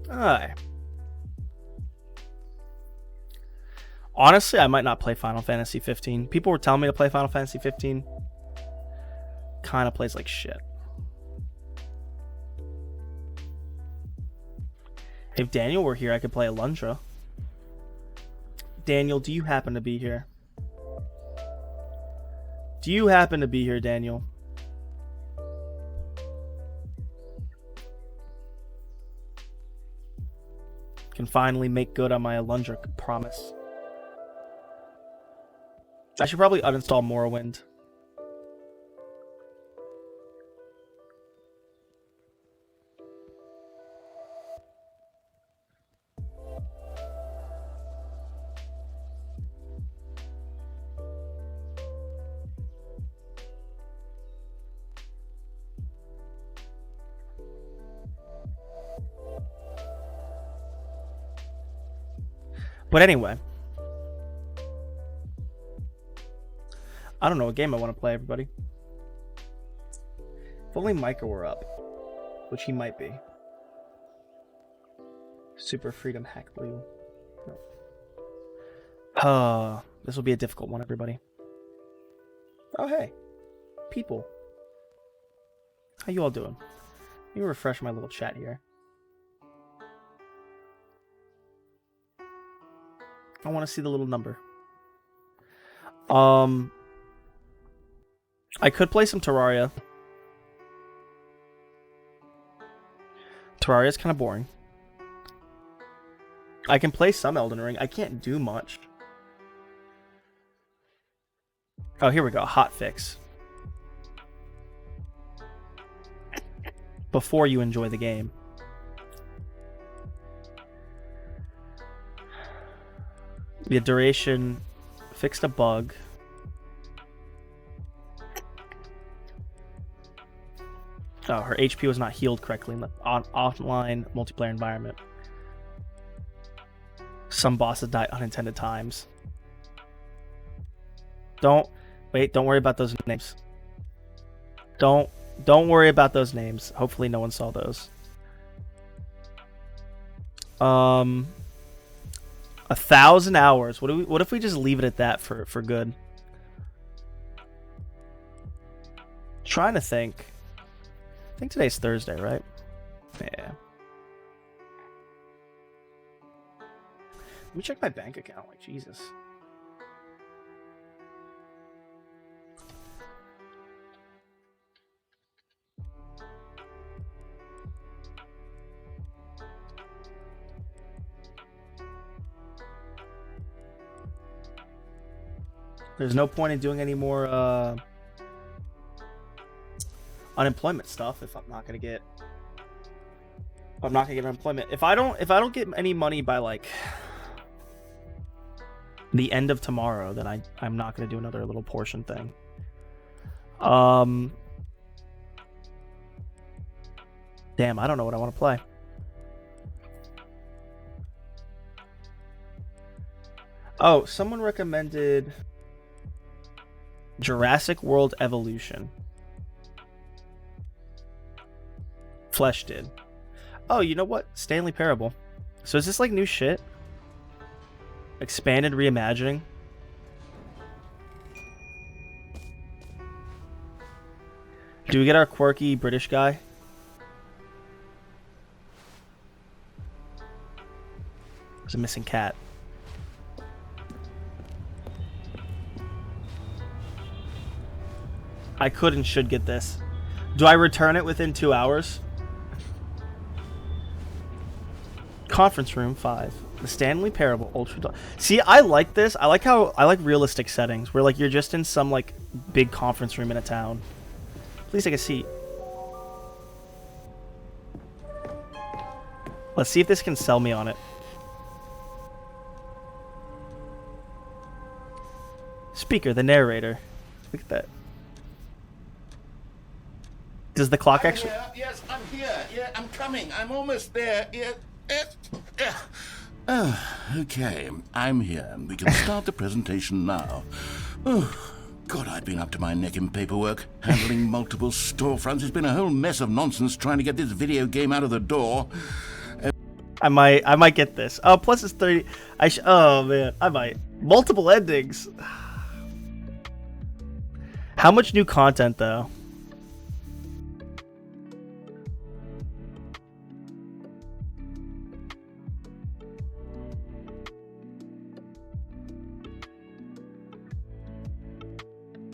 Alright. Honestly, I might not play Final Fantasy 15. People were telling me to play Final Fantasy 15. Kind of plays like shit. If Daniel were here, I could play Alundra. Daniel, do you happen to be here? Do you happen to be here, Daniel? Can finally make good on my Alundra promise. I should probably uninstall Morrowind. But anyway, I don't know what game I want to play, everybody. If only Micah were up, which he might be. Super Freedom Hack Blue. No. This will be a difficult one, everybody. Oh, hey. People. How you all doing? Let me refresh my little chat here. I want to see the little number. I could play some Terraria. Terraria's kind of boring. I can play some Elden Ring. I can't do much. Oh, here we go. Hot fix. Before you enjoy the game. The duration fixed a bug. Oh, her HP was not healed correctly in the offline multiplayer environment. Some bosses die unintended times. Don't worry about those names. Don't worry about those names. Hopefully no one saw those. 1,000 hours. What if we just leave it at that for good? Trying to think. I think today's Thursday, right? Yeah. Let me check my bank account. Like, Jesus. There's no point in doing any more unemployment stuff if I'm not gonna get unemployment. If I don't get any money by like the end of tomorrow, then I'm not gonna do another little portion thing. Damn, I don't know what I want to play. Oh, someone recommended Jurassic World Evolution. Flesh did. Oh, you know what? Stanley Parable. So is this like new shit? Expanded reimagining? Do we get our quirky British guy? There's a missing cat. I could and should get this. Do I return it within 2 hours? Conference room 5. The Stanley Parable Ultra. See, I like this. I like realistic settings where like you're just in some like big conference room in a town. Please take a seat. Let's see if this can sell me on it. Speaker, the narrator. Look at that. Does the clock actually... Yes, I'm here. Yeah, I'm coming. I'm almost there. Okay, I'm here. We can start the presentation now. Oh, God, I've been up to my neck in paperwork. Handling multiple storefronts. It's been a whole mess of nonsense trying to get this video game out of the door. I might get this. Oh, plus it's 30. Oh man, I might. Multiple endings. How much new content though?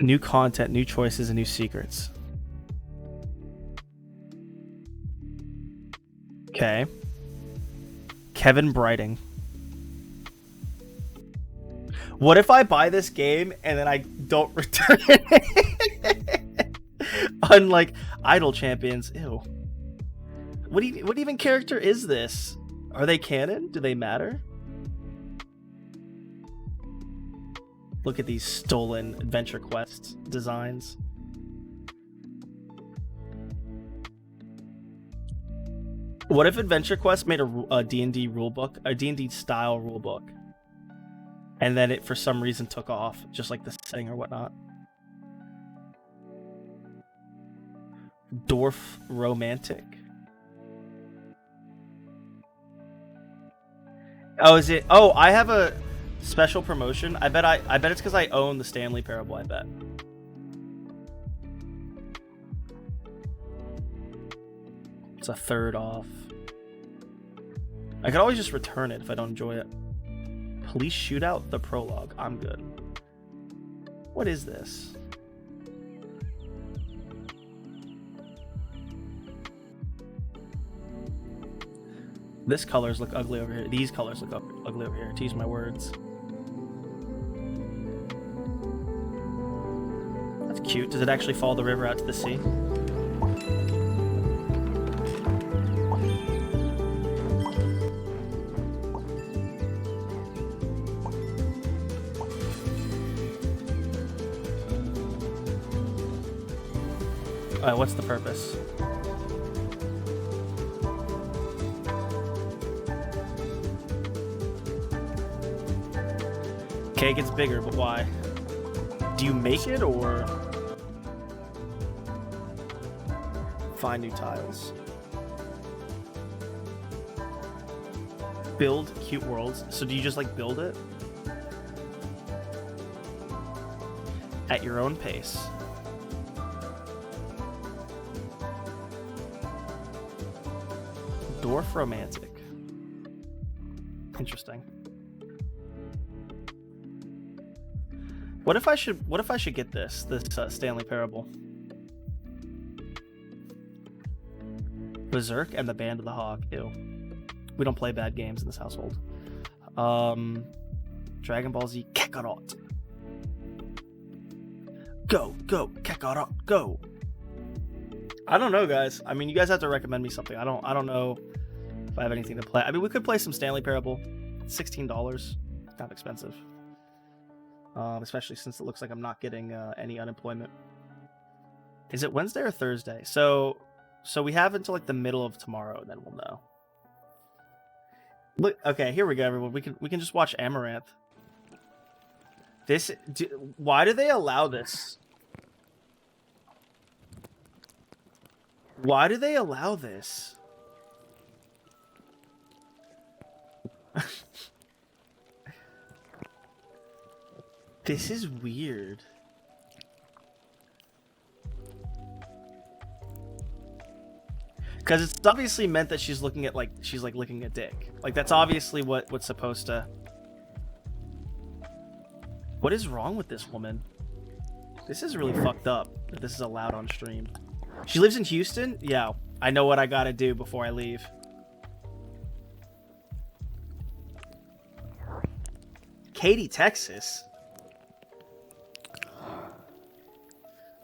New content, new choices, and new secrets. Okay. Kevin Brighting. What if I buy this game and then I don't return it? Unlike Idol Champions. Ew. What even character is this? Are they canon? Do they matter? Look at these stolen Adventure Quest designs. What if Adventure Quest made a D&D rulebook, a D&D style rulebook, and then it for some reason took off, just like the setting or whatnot? Dwarf Romantic. Oh, is it? Oh, I have a special promotion. I bet it's because I own the Stanley Parable. I bet. It's a third off. I could always just return it if I don't enjoy it. Police Shootout, the prologue. I'm good. What is this? This colors look ugly over here. These colors look ugly over here, to use my words. That's cute. Does it actually follow the river out to the sea? Alright, what's the purpose? Okay, it gets bigger, but why? Do you make it or find new tiles? Build cute worlds. So do you just like build it? At your own pace. Dwarf Romantic. Interesting. What if I should get this Stanley Parable? Berserk and the Band of the Hawk. Ew. We don't play bad games in this household. Dragon Ball Z Kakarot. Go, Kakarot, go. I don't know, guys. I mean, you guys have to recommend me something. I don't know if I have anything to play. I mean, we could play some Stanley Parable. $16. Not expensive. Especially since it looks like I'm not getting any unemployment. Is it Wednesday or Thursday? So we have until like the middle of tomorrow, and then we'll know. Look, okay, here we go, everyone. We can just watch Amaranth. Why do they allow this? Why do they allow this? This is weird. Because it's obviously meant that she's looking at she's licking a dick. Like that's obviously what's supposed to. What is wrong with this woman? This is really fucked up that this is allowed on stream. She lives in Houston? Yeah, I know what I gotta do before I leave. Katy, Texas.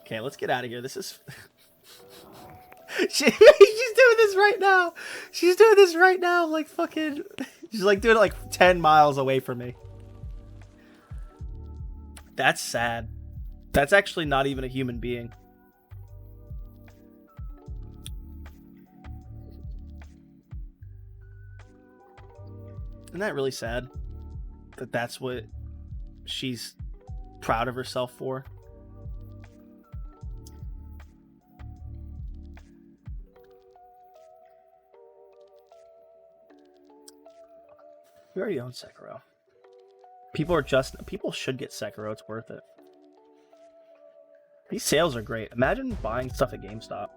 Okay, let's get out of here. This is... she's doing this right now. She's doing this right now. Like fucking... She's like doing it like 10 miles away from me. That's sad. That's actually not even a human being. Isn't that really sad? That's what she's proud of herself for? We already own Sekiro. People should get Sekiro. It's worth it. These sales are great. Imagine buying stuff at GameStop.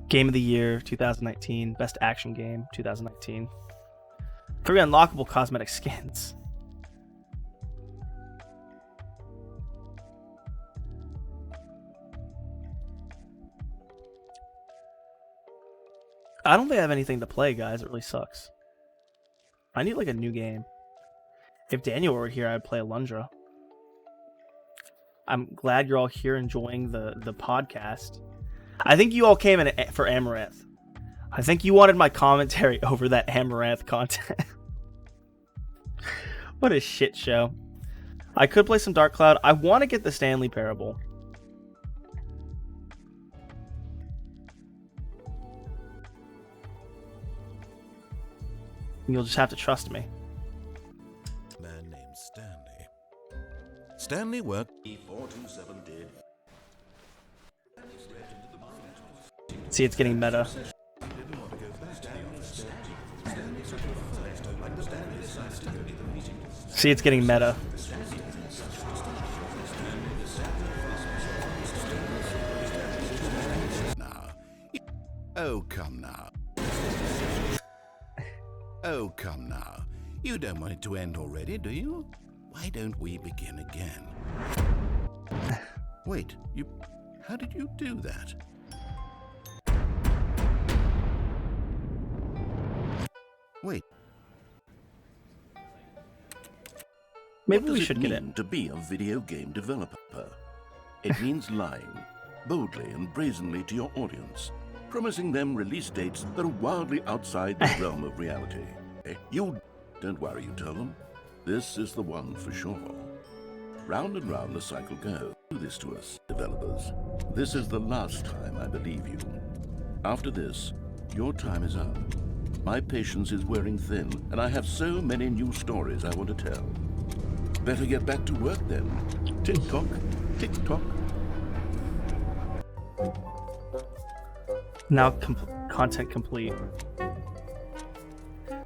Game of the Year 2019. Best Action Game 2019. 3 unlockable cosmetic skins. I don't think I have anything to play, guys. It really sucks. I need like a new game. If Daniel were here, I'd play Alundra. I'm glad you're all here enjoying the podcast. I think you all came in for Amaranth. I think you wanted my commentary over that Amaranth content. What a shit show. I could play some Dark Cloud. I want to get the Stanley Parable. You'll just have to trust me. Man named Stanley. Stanley worked. E427 did. See, it's getting meta. See, it's getting meta. Now. Oh, come now. Oh, come now. You don't want it to end already, do you? Why don't we begin again? Wait, how did you do that? Wait. Maybe we What should does it get mean it. to be a video game developer? It means lying, boldly and brazenly to your audience, promising them release dates that are wildly outside the realm of reality. You don't worry, you tell them. This is the one for sure. Round and round the cycle goes. Do this to us, developers. This is the last time I believe you. After this, your time is up. My patience is wearing thin, and I have so many new stories I want to tell. Better get back to work then. Tick-tock, tick-tock. Now content complete.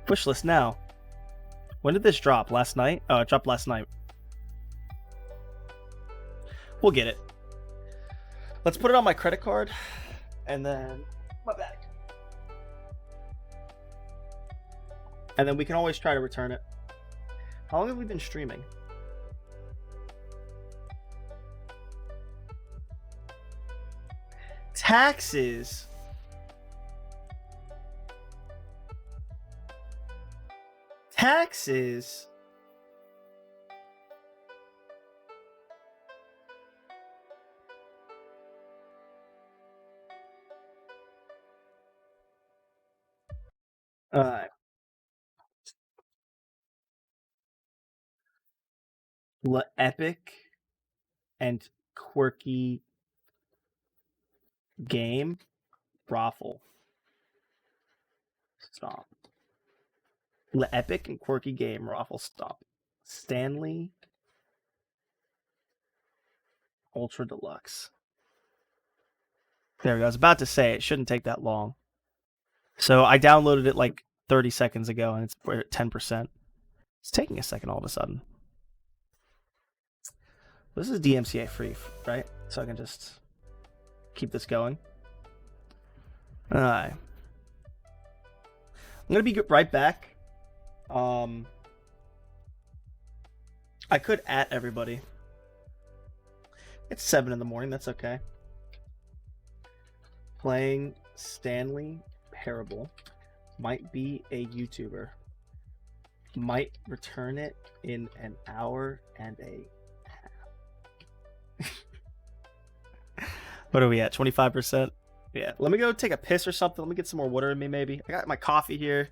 Wish list now. When did this drop? Last night? Oh, it dropped last night. We'll get it. Let's put it on my credit card, and then my bag. And then we can always try to return it. How long have we been streaming? Taxes. Taxes. Epic and Quirky game ROFLstomp. Epic and Quirky game ROFLstomp. Stanley Ultra Deluxe. There we go. I was about to say it shouldn't take that long. So I downloaded it like 30 seconds ago and it's at 10%. It's taking a second all of a sudden. This is DMCA free, right? So I can just keep this going. Alright. I'm going to be right back. I could at everybody. It's 7 in the morning. That's okay. Playing Stanley Parable. Might be a YouTuber. Might return it in an hour and a half. What are we at? 25%? Yeah. Let me go take a piss or something. Let me get some more water in me, maybe. I got my coffee here.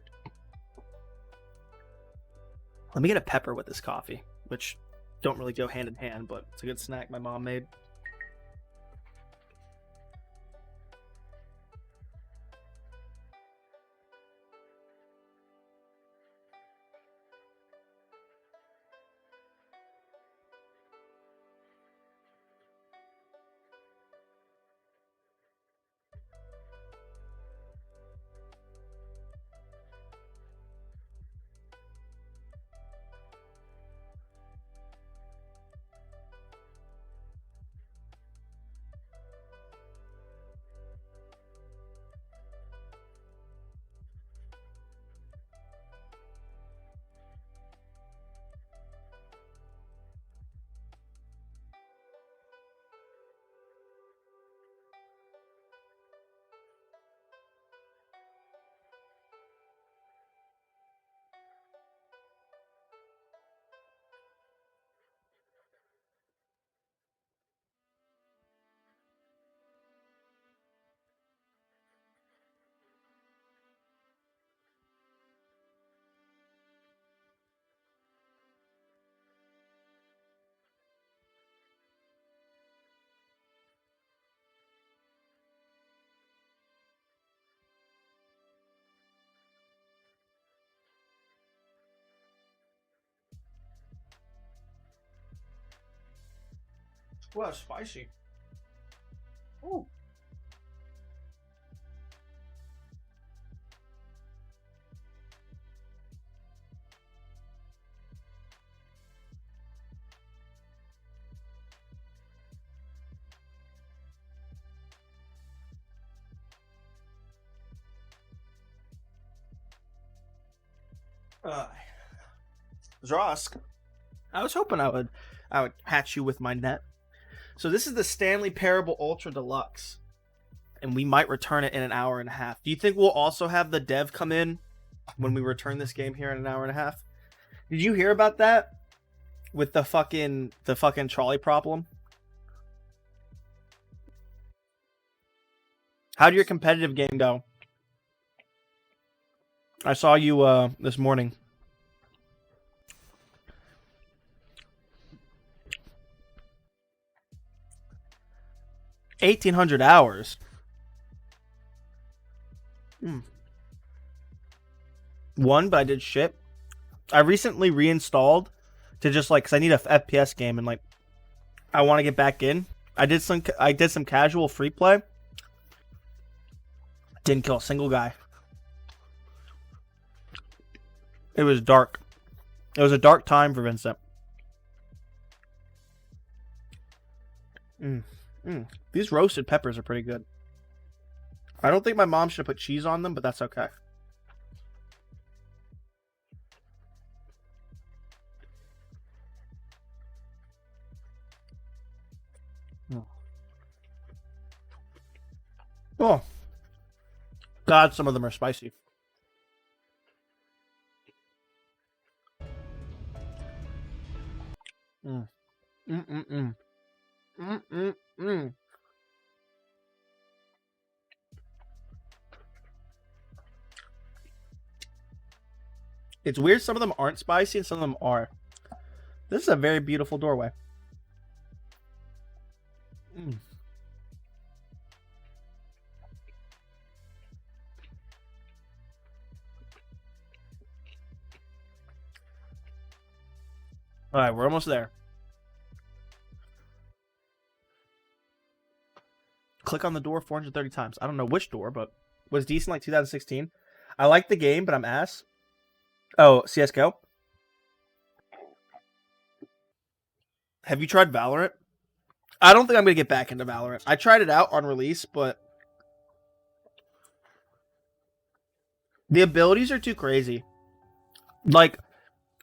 Let me get a pepper with this coffee, which don't really go hand in hand, but it's a good snack my mom made. Wow, spicy. Ooh. Drosk. I was hoping I would hatch you with my net. So this is the Stanley Parable Ultra Deluxe, and we might return it in an hour and a half. Do you think we'll also have the dev come in when we return this game here in an hour and a half? Did you hear about that with the fucking trolley problem? How'd your competitive game go? I saw you this morning. $1,800 hours. One, but I did shit. I recently reinstalled to just like, cause I need a FPS game and like, I want to get back in. I did some casual free play. Didn't kill a single guy. It was dark. It was a dark time for Vincent. These roasted peppers are pretty good. I don't think my mom should have put cheese on them, but that's okay. Oh. God, some of them are spicy. It's weird some of them aren't spicy and some of them are. This is a very beautiful doorway. Alright, we're almost there. Click on the door 430 times. I don't know which door, but was decent like 2016. I like the game, but I'm ass. Oh, CSGO? Have you tried Valorant? I don't think I'm going to get back into Valorant. I tried it out on release, but the abilities are too crazy. Like,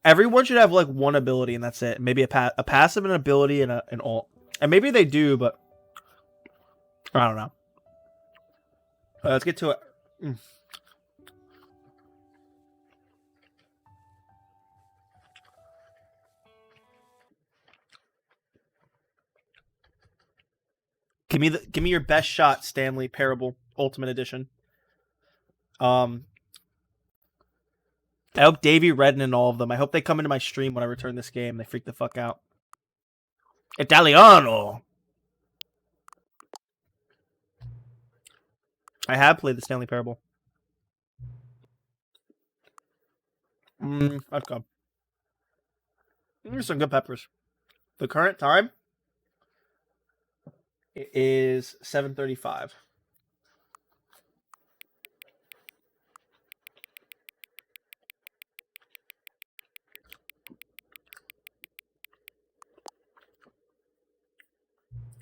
everyone should have like one ability and that's it. Maybe a passive, an ability, and an ult. And maybe they do, but I don't know. Let's get to it. Give me your best shot, Stanley Parable Ultimate Edition. I hope Davey Redden and all of them. I hope they come into my stream when I return this game. They freak the fuck out. Italiano. I have played the Stanley Parable. Let's go. Here's some good peppers. The current time is 7:35.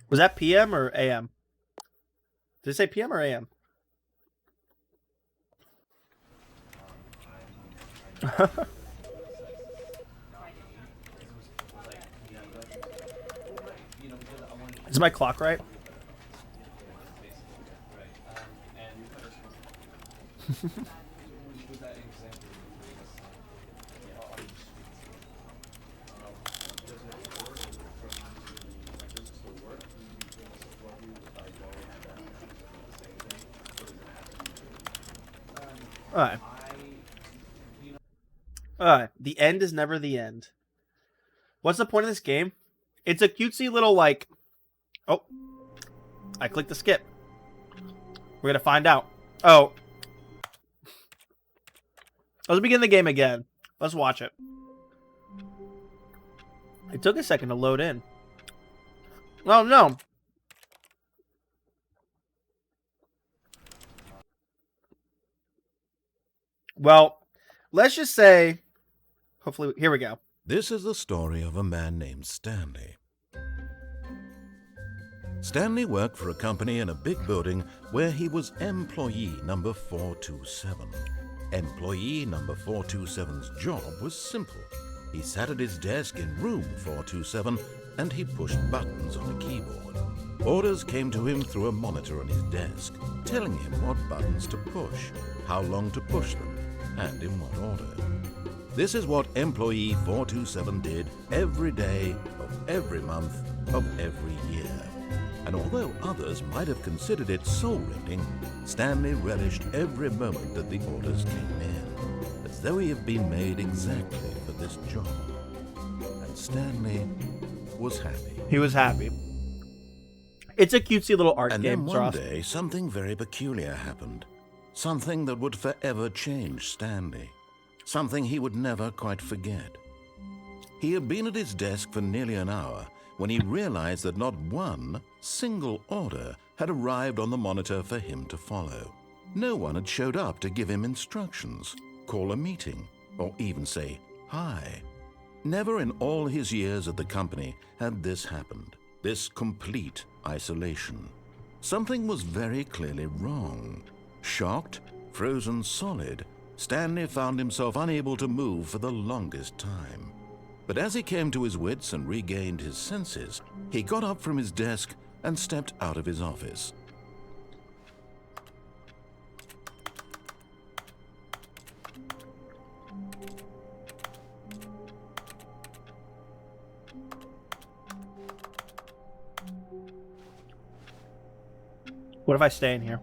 Was that PM or AM? Did it say PM or AM? Is my clock right? Alright. Alright. The end is never the end. What's the point of this game? It's a cutesy little, like... Oh. I clicked the skip. We're gonna find out. Oh. Let's begin the game again. Let's watch it. It took a second to load in. Oh, no. Well, let's just say, hopefully, here we go. This is the story of a man named Stanley. Stanley worked for a company in a big building where he was employee number 427. Employee number 427's job was simple. He sat at his desk in room 427 and he pushed buttons on a keyboard. Orders came to him through a monitor on his desk, telling him what buttons to push, how long to push them, and in what order. This is what employee 427 did every day of every month of every year. And although others might have considered it soul-rending, Stanley relished every moment that the orders came in, as though he had been made exactly for this job. And Stanley was happy. He was happy. It's a cutesy little art And game, then one Ross. day, something very peculiar happened. Something that would forever change Stanley. Something he would never quite forget. He had been at his desk for nearly an hour when he realized that not one single order had arrived on the monitor for him to follow. No one had showed up to give him instructions, call a meeting, or even say hi. Never in all his years at the company had this happened, this complete isolation. Something was very clearly wrong. Shocked, frozen solid, Stanley found himself unable to move for the longest time. But as he came to his wits and regained his senses, he got up from his desk and stepped out of his office. What if I stay in here?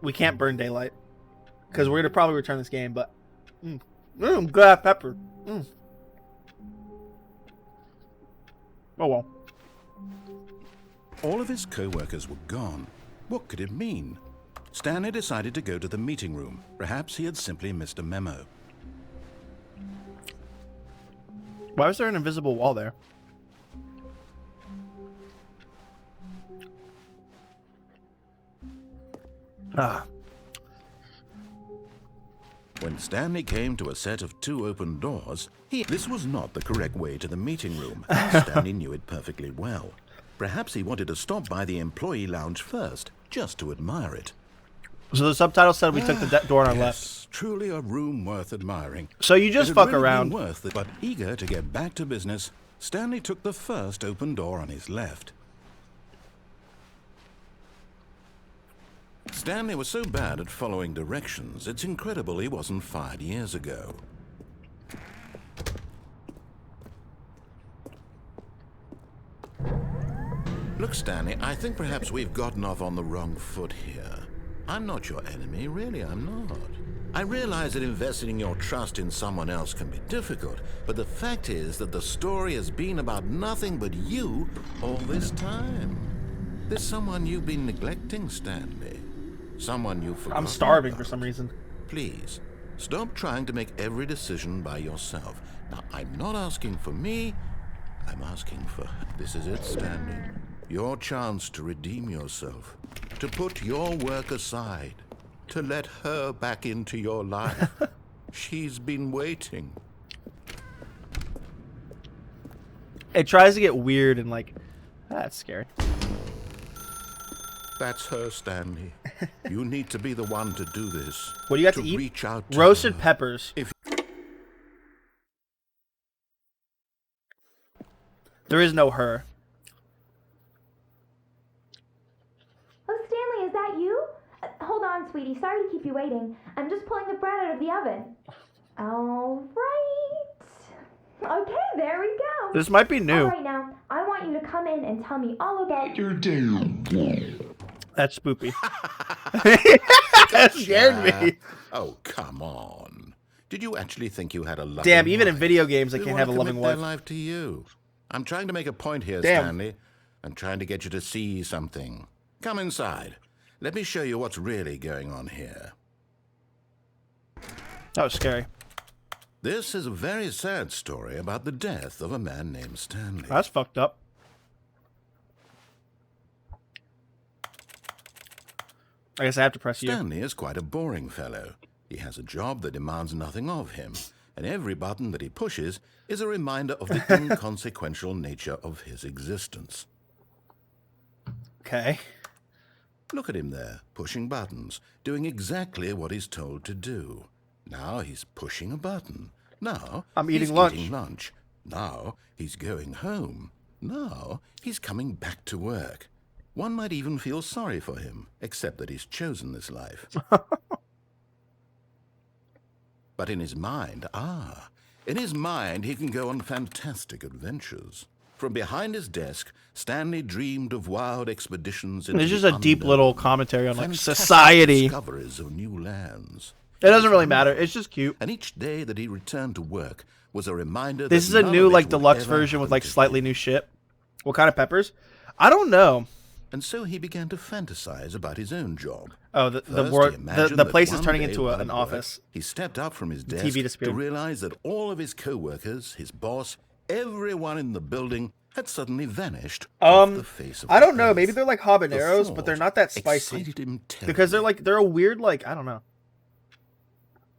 We can't burn daylight because we're gonna probably return this game, but glad pepper. Oh well. All of his co-workers were gone. What could it mean? Stanley decided to go to the meeting room. Perhaps he had simply missed a memo. Why was there an invisible wall there? When Stanley came to a set of 2 open doors, this was not the correct way to the meeting room. Stanley knew it perfectly well. Perhaps he wanted to stop by the employee lounge first, just to admire it. So the subtitle said we took the door on our left. Truly a room worth admiring. So you just It had fuck really around. been worth it, but eager to get back to business, Stanley took the first open door on his left. Stanley was so bad at following directions, it's incredible he wasn't fired years ago. Look, Stanley, I think perhaps we've gotten off on the wrong foot here. I'm not your enemy, really, I'm not. I realize that investing your trust in someone else can be difficult, but the fact is that the story has been about nothing but you all this time. There's someone you've been neglecting, Stanley. Someone you've forgotten I'm starving about. for some reason. Please, stop trying to make every decision by yourself. Now, I'm not asking for me, I'm asking for... This is it, Stanley. Your chance to redeem yourself, to put your work aside, to let her back into your life. She's been waiting. It tries to get weird and like, that's scary. That's her, Stanley. You need to be the one to do this. What do you got to eat? Reach out to Roasted her. peppers. There is no her. Oh, Stanley, is that you? Hold on, sweetie. Sorry to keep you waiting. I'm just pulling the bread out of the oven. All right. Okay, there we go. This might be new. All right, now, I want you to come in and tell me all about your day. That's spoopy. That scared me. Oh, come on. Did you actually think you had a loving Damn, even in wife? video games, I They can't wanna have a loving commit their wife. life to you. I'm trying to make a point here, Damn. Stanley. I'm trying to get you to see something. Come inside. Let me show you what's really going on here. That was scary. This is a very sad story about the death of a man named Stanley. That's fucked up. I guess I have to press you. Stanley is quite a boring fellow. He has a job that demands nothing of him, and every button that he pushes is a reminder of the inconsequential nature of his existence. Okay. Look at him there, pushing buttons, doing exactly what he's told to do. Now he's pushing a button. Now I'm he's eating lunch. eating lunch. Now he's going home. Now he's coming back to work. One might even feel sorry for him, except that he's chosen this life. But in his mind, he can go on fantastic adventures. From behind his desk, Stanley dreamed of wild expeditions into It's just the a deep unknown, little commentary on like fantastic society. discoveries of new lands. It doesn't really matter. It's just cute. And each day that he returned to work was a reminder This that is a none new of it like would deluxe ever version with happen like to slightly him. new shit. What kind of peppers? I don't know. And so he began to fantasize about his own job. Oh, the First, he imagined the that place is one turning day into while an at work, office. He stepped up from his The desk TV to disappeared. realize that all of his co-workers, his boss, everyone in the building had suddenly vanished off the face of I the don't know. earth. Maybe they're like The habaneros, but they're thought not that spicy. excited him Because terribly. they're a weird like, I don't know.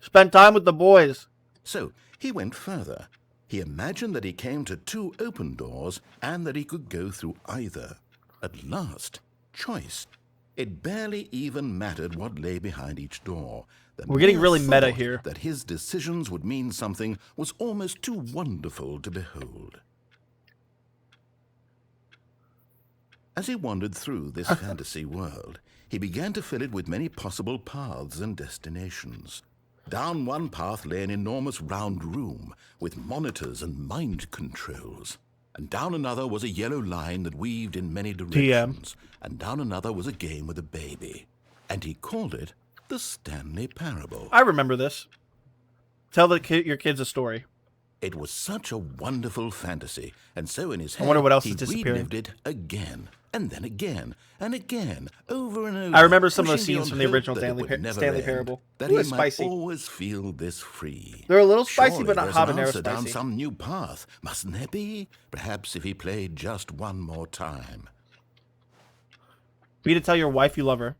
Spend time with the boys. So he went further. He imagined that he came to two open doors and that he could go through either. At last, choice. It barely even mattered what lay behind each door. The We're getting mere really meta thought here. That his decisions would mean something was almost too wonderful to behold. As he wandered through this fantasy world, he began to fill it with many possible paths and destinations. Down one path lay an enormous round room with monitors and mind controls. And down another was a yellow line that weaved in many directions. And down another was a game with a baby. And he called it the Stanley Parable. I remember this. Tell your kids a story. It was such a wonderful fantasy, and so in his head, I wonder what else he is disappearing. relived it again, and then again, and again, over and over. I remember some of the pushing scenes beyond from the hope original that it Stanley would never Stanley end, Parable. That Ooh, he it's might spicy. always feel this free. They're a little spicy, Surely but not there's an habanero answer down spicy. some new path, mustn't there be? Perhaps if he played just one more time. Be to tell your wife you love her.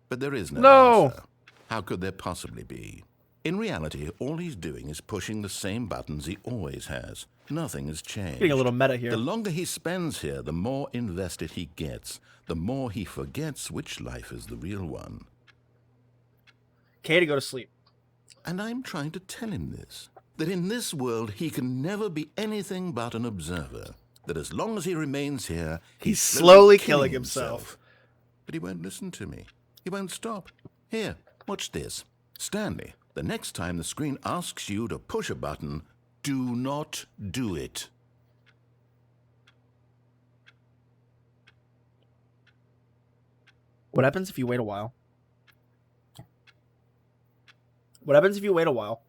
But there is no No. answer. How could there possibly be? In reality, all he's doing is pushing the same buttons he always has. Nothing has changed. Getting a little meta here. The longer he spends here, the more invested he gets. The more he forgets which life is the real one. Katie, go to sleep. And I'm trying to tell him this. That in this world, he can never be anything but an observer. That as long as he remains here, He's slowly killing himself. But he won't listen to me. He won't stop. Here, watch this. Stanley, the next time the screen asks you to push a button, do not do it. What happens if you wait a while? What happens if you wait a while?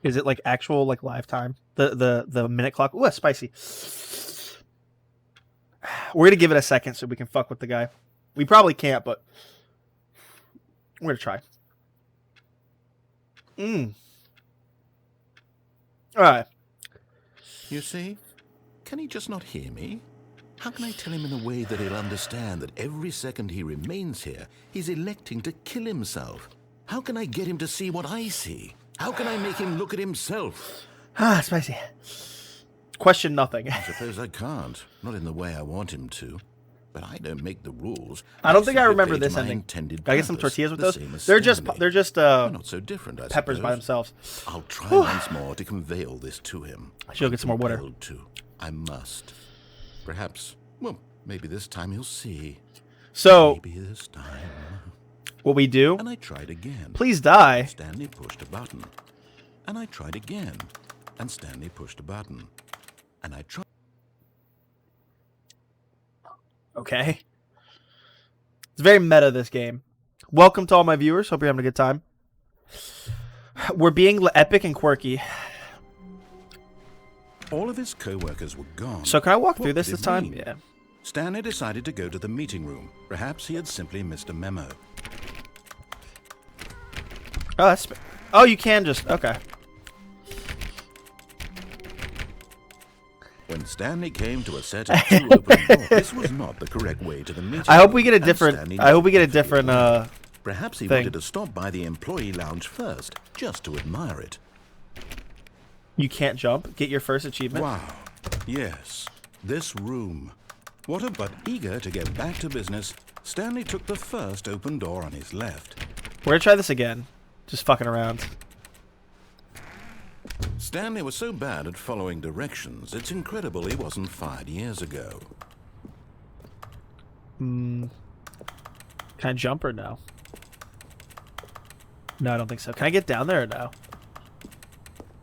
Is it like actual like live time? The minute clock? Ooh, that's spicy. We're gonna give it a second so we can fuck with the guy. We probably can't, but we're gonna try. Alright. You see? Can he just not hear me? How can I tell him in a way that he'll understand that every second he remains here, he's electing to kill himself? How can I get him to see what I see? How can I make him look at himself? Ah, spicy. Question nothing. I suppose I can't. Not in the way I want him to. But I don't make the rules. I don't think I simply remember play to this my ending. intended Can I get some purpose, tortillas with the those? same as They're just Stanley. Not so different, I peppers by suppose. themselves. I'll try once more to convey all this to him. I should go get some more water. Compelled to. I must. Perhaps, well, maybe this time he'll see. So Maybe this time. what we do? And I tried again. Please die. Stanley pushed a button. And I tried again. And Stanley pushed a button. And I tried. Okay. It's very meta, this game. Welcome to all my viewers. Hope you're having a good time. We're being epic and quirky. All of his co-workers were gone. So can I walk through What this did this it time? mean? Yeah. Stanley decided to go to the meeting room. Perhaps he had simply missed a memo. Oh, that's... Oh, you can just... Okay. When Stanley came to a set of 2 open doors, this was not the correct way to the meeting I hope room, we get a and different... Stanley I hope we get a knew different, Perhaps he thing. wanted to stop by the employee lounge first, just to admire it. You can't jump. Get your first achievement. Wow. Yes. This room. But eager to get back to business, Stanley took the first open door on his left. We're gonna try this again. Just fucking around. Stanley was so bad at following directions, it's incredible he wasn't fired years ago. Can I jump or no? No, I don't think so. Can I get down there or no?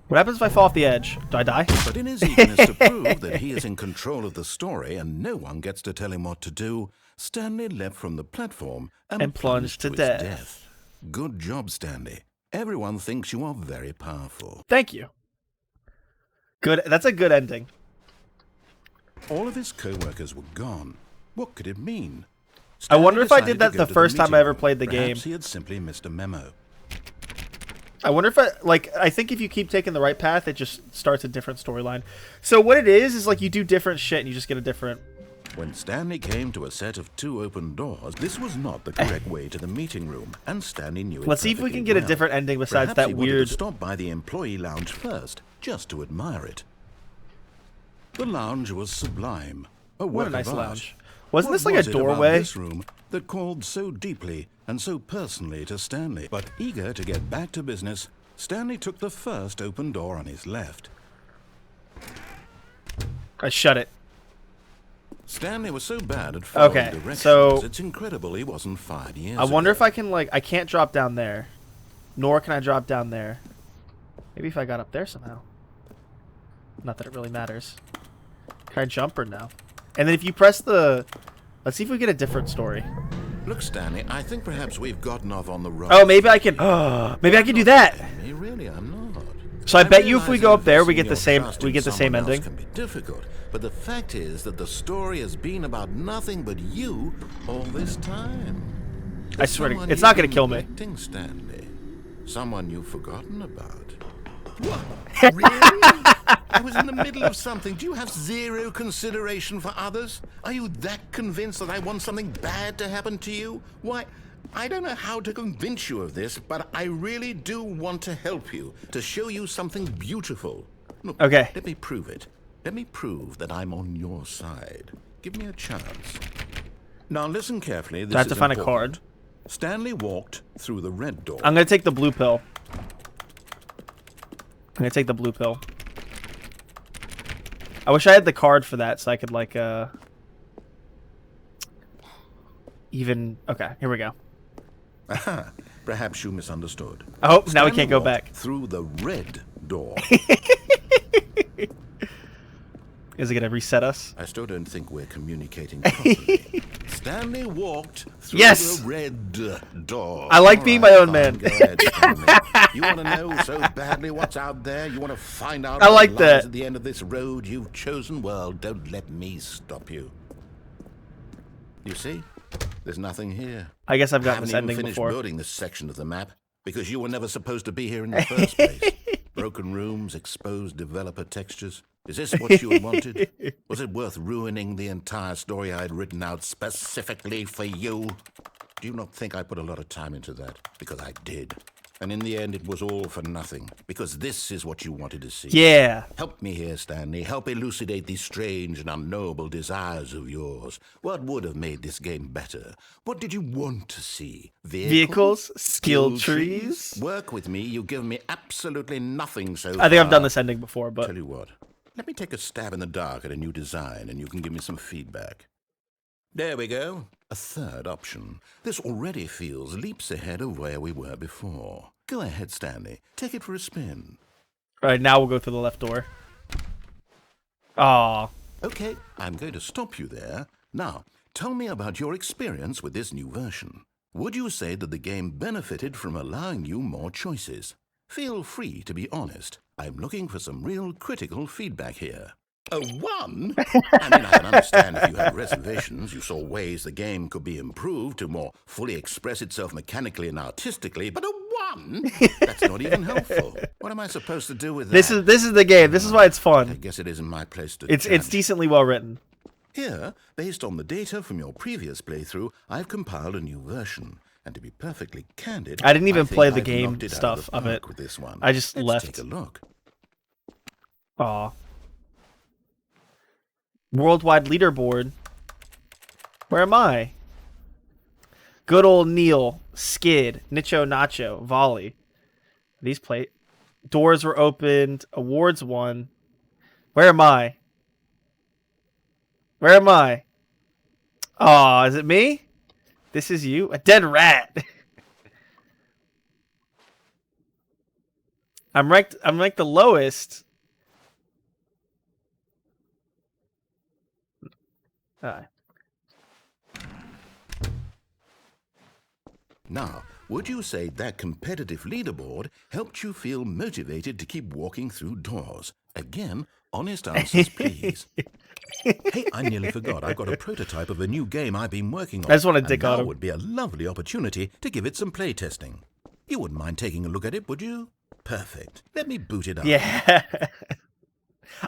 What happens if I fall off the edge? Do I die? But in his eagerness to prove that he is in control of the story and no one gets to tell him what to do, Stanley leapt from the platform and plunged to his death. Good job, Stanley. Everyone thinks you are very powerful. Thank you. Good. That's a good ending. All of his co-workers were gone. What could it mean? I wonder if I Stanley did that decided to go the to first time meeting I ever room. played the Perhaps game. he had simply missed a memo. I wonder if I think if you keep taking the right path, it just starts a different storyline. So what it is like you do different shit and you just get a different... When Stanley came to a set of 2 open doors, this was not the correct way to the meeting room, and Stanley knew it Let's see if we perfectly can get a well. different ending besides Perhaps he that wanted weird... to stop by the employee lounge first, just to admire it. The lounge was sublime. What work a nice of art. lounge. Wasn't What this like a was it about doorway? this room that called so deeply and so personally to Stanley? But eager to get back to business, Stanley took the first open door on his left. I shut it. Stanley was so bad at following Okay, directions, so- it's incredible he wasn't fired years I wonder if ago. I can like... I can't drop down there. Nor can I drop down there. Maybe if I got up there somehow. Not that it really matters. Can I jump or no? And then if you press the... Let's see if we get a different story. Look, Stanley, I think perhaps we've gotten off on the wrong... Oh, maybe I can... maybe I can do that. Stanley, really, I'm not. So I bet you if we realize go up there, we investing get the your same... trust We in get the same someone else ending. can be difficult, but the fact is that the story has been about nothing but you all this time. I swear to... Someone It's you've not going to been kill me. neglecting, Stanley. Someone you've forgotten about. What? Really? I was in the middle of something. Do you have zero consideration for others? Are you that convinced that I want something bad to happen to you? Why, I don't know how to convince you of this, but I really do want to help you, to show you something beautiful. Look, Okay. let me prove it. Let me prove that I'm on your side. Give me a chance. Now listen carefully. This I have to is find a important. card. Stanley walked through the red door. I'm going to take the blue pill. I'm going to take the blue pill. I wish I had the card for that so I could, like, even... Okay, here we go. Aha, perhaps you misunderstood. Oh, now we Stanley can't go walked back. through the red door. Is it going to reset us? I still don't think we're communicating properly. Stanley walked through Yes! the red door. I like All being right, my own fine, man. Go ahead, Stanley. You want to know so badly what's out there? You want to find out I what like lies that. at the end of this road you've chosen? Well, don't let me stop you. You see? There's nothing here. I guess I've I gotten haven't this even ending finished before. building this section of the map because you were never supposed to be here in the first place. Broken rooms, exposed developer textures. Is this what you had wanted? Was it worth ruining the entire story I had written out specifically for you? Do you not think I put a lot of time into that? Because I did. And in the end, it was all for nothing. Because this is what you wanted to see. Yeah. Help me here, Stanley. Help elucidate these strange and unknowable desires of yours. What would have made this game better? What did you want to see? Vehicles? Skill trees? Work with me. You've given me absolutely nothing so far. I think I've done this ending before, but... Tell you what. Let me take a stab in the dark at a new design, and you can give me some feedback. There we go. A third option. This already feels leaps ahead of where we were before. Go ahead, Stanley. Take it for a spin. Alright, now we'll go through the left door. Aw. Okay, I'm going to stop you there. Now, tell me about your experience with this new version. Would you say that the game benefited from allowing you more choices? Feel free to be honest. I'm looking for some real critical feedback here. A 1? I mean, I can understand if you had reservations, you saw ways the game could be improved to more fully express itself mechanically and artistically, but a 1? That's not even helpful. What am I supposed to do with that? This is the game. This is why it's fun. I guess it isn't my place to It's judge. decently well written. Here, based on the data from your previous playthrough, I've compiled a new version. And to be perfectly candid, I didn't even think play the I've game knocked it out stuff the of it. park with this one. I just Let's left. Take a look. Aw. Worldwide leaderboard. Where am I? Good old Neil, Skid, Nicho Nacho, Volley. These play. Doors were opened. Awards won. Where am I? Where am I? Aw, is it me? This is you? A dead rat. I'm ranked the lowest. Alright. Now, would you say that competitive leaderboard helped you feel motivated to keep walking through doors? Again, honest answers, please. Hey, I nearly forgot. I've got a prototype of a new game I've been working on. I just want to dick on now him. would be a lovely opportunity to give it some play testing. You wouldn't mind taking a look at it, would you? Perfect. Let me boot it up. Yeah.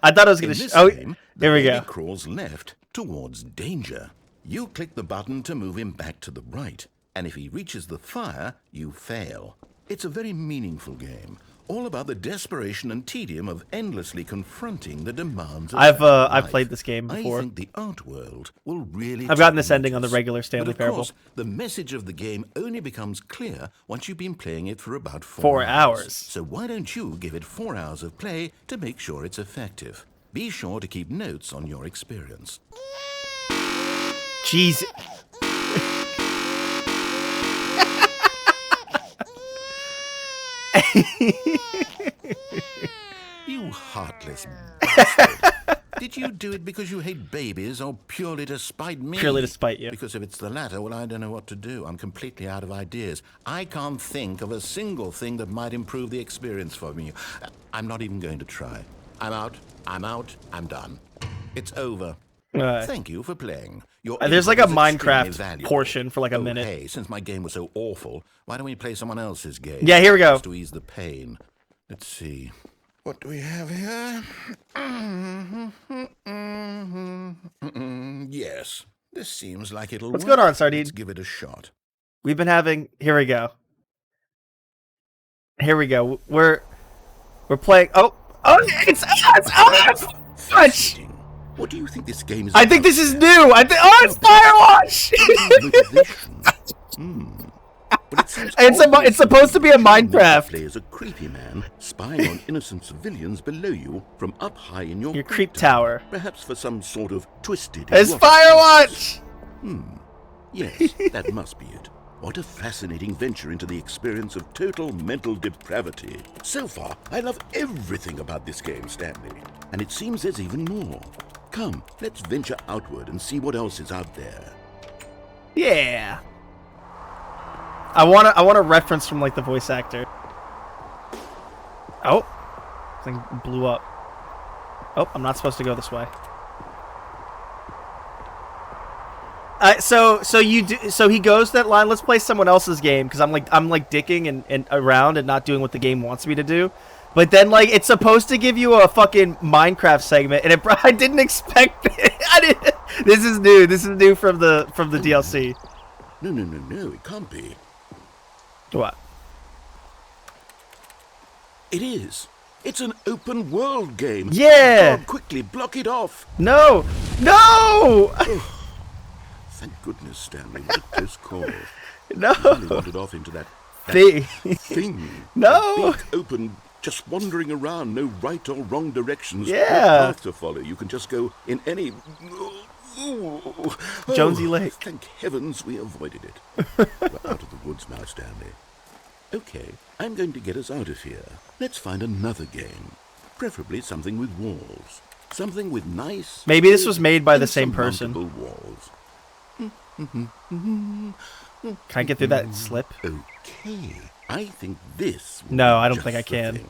I thought I was In going to... this Oh, game, the here we baby go. crawls left towards danger. You click the button to move him back to the right, and if he reaches the fire, you fail. It's a very meaningful game, all about the desperation and tedium of endlessly confronting the demands of I've life. played this game before. I think the art world will really I've gotten take this ending on the notice. regular Stanley But of Parable. course, the message of the game only becomes clear once you've been playing it for about 4 hours. So why don't you give it 4 hours of play to make sure it's effective? Be sure to keep notes on your experience. Jeez. You heartless bastard. Did you do it because you hate babies or purely to spite me? Purely to spite you. Because if it's the latter, well, I don't know what to do. I'm completely out of ideas. I can't think of a single thing that might improve the experience for me. I'm not even going to try. I'm out. I'm done. It's over. Thank you for playing. There's like a input was Minecraft extremely valuable. portion for like a Oh, minute. Hey, since my game was so awful, why don't we play someone else's game? Yeah, here we go. Just to ease the pain. Let's see. What do we have here? Yes, this seems like it'll What's work. going on, Sardine? Let's give it a shot. We've been having... Here we go. Here we go. We're playing... Oh, it's Fudge! What do you think this game is I think about? this is new. It's Firewatch! But it seems It's supposed to be a Minecraft. Play as a creepy man spying on innocent civilians below you from up high in your creep tower. Perhaps for some sort of twisted. It's erotic Firewatch! Yes, that must be it. What a fascinating venture into the experience of total mental depravity. So far, I love everything about this game, Stanley. And it seems there's even more. Come, let's venture outward and see what else is out there. Yeah. I want a reference from like the voice actor. Oh. Thing blew up. Oh, I'm not supposed to go this way. So he goes that line. Let's play someone else's game because I'm like dicking and around and not doing what the game wants me to do. But then like it's supposed to give you a fucking Minecraft segment, and I didn't expect it. This is new. This is new from the DLC. No, it can't be. What? It is. It's an open world game. Yeah. God, quickly block it off. No. Thank goodness, Stanley. What a close call. No. You really wandered off into that thing. No. Big, open, just wandering around, no right or wrong directions. Yeah. No path to follow. You can just go in any... Jonesy Lake. Thank heavens we avoided it. We're out of the woods now, Stanley. Okay, I'm going to get us out of here. Let's find another game. Preferably something with walls. Something with nice... Maybe this was made by the same person. insurmountable walls. Can I get through that slip? Okay, I think this. No, I don't just think I the can. thing.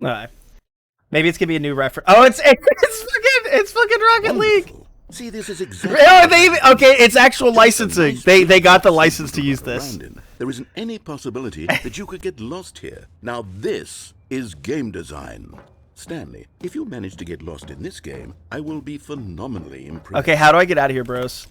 Alright. Maybe it's gonna be a new reference. Oh, it's fucking Rocket League. Wonderful. See, this is exactly. Oh, okay, it's actual licensing. They got the license to use this. There isn't any possibility that you could get lost here. Now this is game design. Stanley, if you manage to get lost in this game, I will be phenomenally impressed. Okay, how do I get out of here, bros?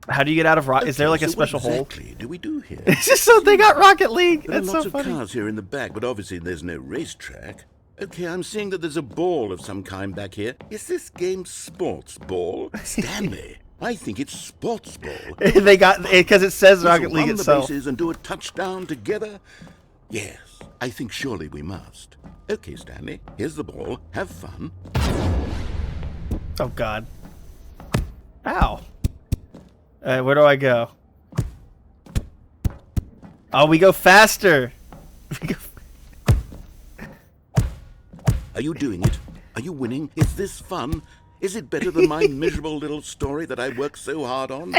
How do you get out of Rocket? Is there like a special what hole? exactly do we do here? It's just so they got Rocket League. There are That's lots so of funny. cars here in the back, but obviously there's no racetrack. Okay, I'm seeing that there's a ball of some kind back here. Is this game sports ball? Stanley, I think it's sports ball. They got because it says Rocket League run itself. the bases and do a touchdown together? Yes, I think surely we must. Okay, Stanley, here's the ball. Have fun. Oh God. Ow. Where do I go? Oh, we go faster. Are you doing it? Are you winning? Is this fun? Is it better than my miserable little story that I worked so hard on?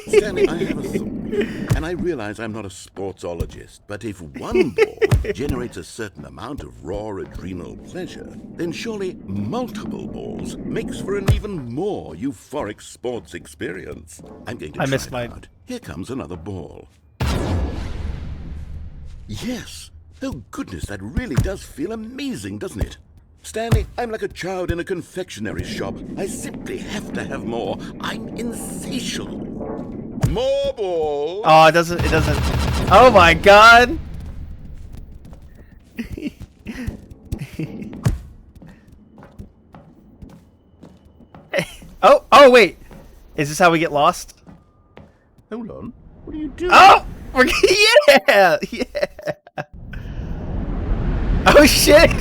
Stanley, I have a thought. And I realize I'm not a sportsologist, but if one ball generates a certain amount of raw adrenal pleasure, then surely multiple balls makes for an even more euphoric sports experience. I'm going to try it out. Here comes another ball. Yes. Oh goodness, that really does feel amazing, doesn't it? Stanley, I'm like a child in a confectionery shop. I simply have to have more. I'm insatiable. More balls. Oh, it doesn't. Oh my God. Oh wait. Is this how we get lost? Hold on. What are you doing? Oh, yeah. Oh shit.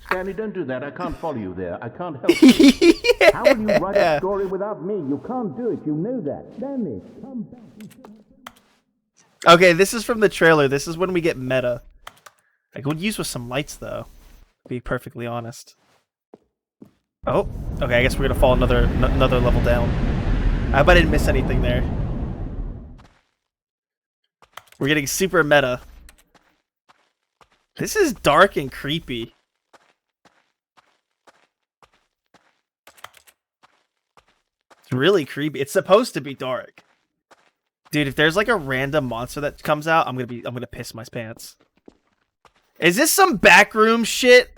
Stanley, don't do that. I can't follow you there. I can't help you. Yeah. How will you write a story without me? You can't do it. You know that. Stanley, come back. Okay, this is from the trailer. This is when we get meta. I could use with some lights, though. To be perfectly honest. Oh, okay. I guess we're gonna fall another level down. I hope I didn't miss anything there. We're getting super meta. This is dark and creepy. It's really creepy. It's supposed to be dark. Dude, if there's like a random monster that comes out, I'm gonna piss my pants. Is this some backroom shit?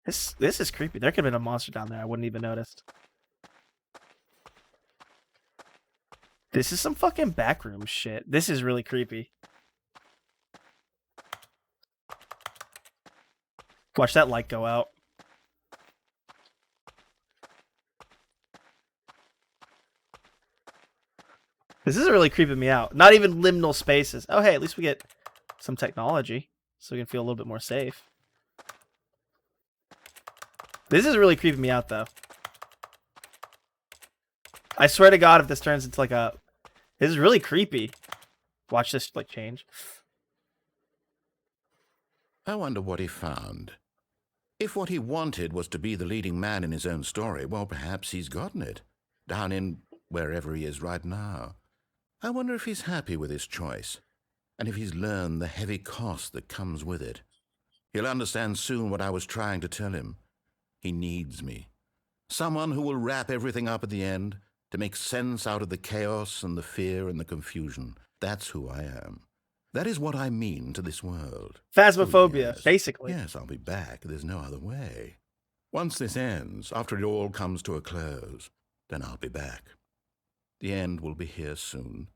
This is creepy. There could have been a monster down there. I wouldn't even noticed. This is some fucking backroom shit. This is really creepy. Watch that light go out. This is really creeping me out. Not even liminal spaces. Oh, hey, at least we get some technology, so we can feel a little bit more safe. This is really creeping me out, though. I swear to God, if this turns into like a... This is really creepy. Watch this, like, change. I wonder what he found. If what he wanted was to be the leading man in his own story, well, perhaps he's gotten it. Down in wherever he is right now. I wonder if he's happy with his choice. And if he's learned the heavy cost that comes with it. He'll understand soon what I was trying to tell him. He needs me. Someone who will wrap everything up at the end, to make sense out of the chaos and the fear and the confusion. That's who I am. That is what I mean to this world. Phasmophobia, Oh, yes. basically. Yes, I'll be back. There's no other way. Once this ends, after it all comes to a close, then I'll be back. The end will be here soon.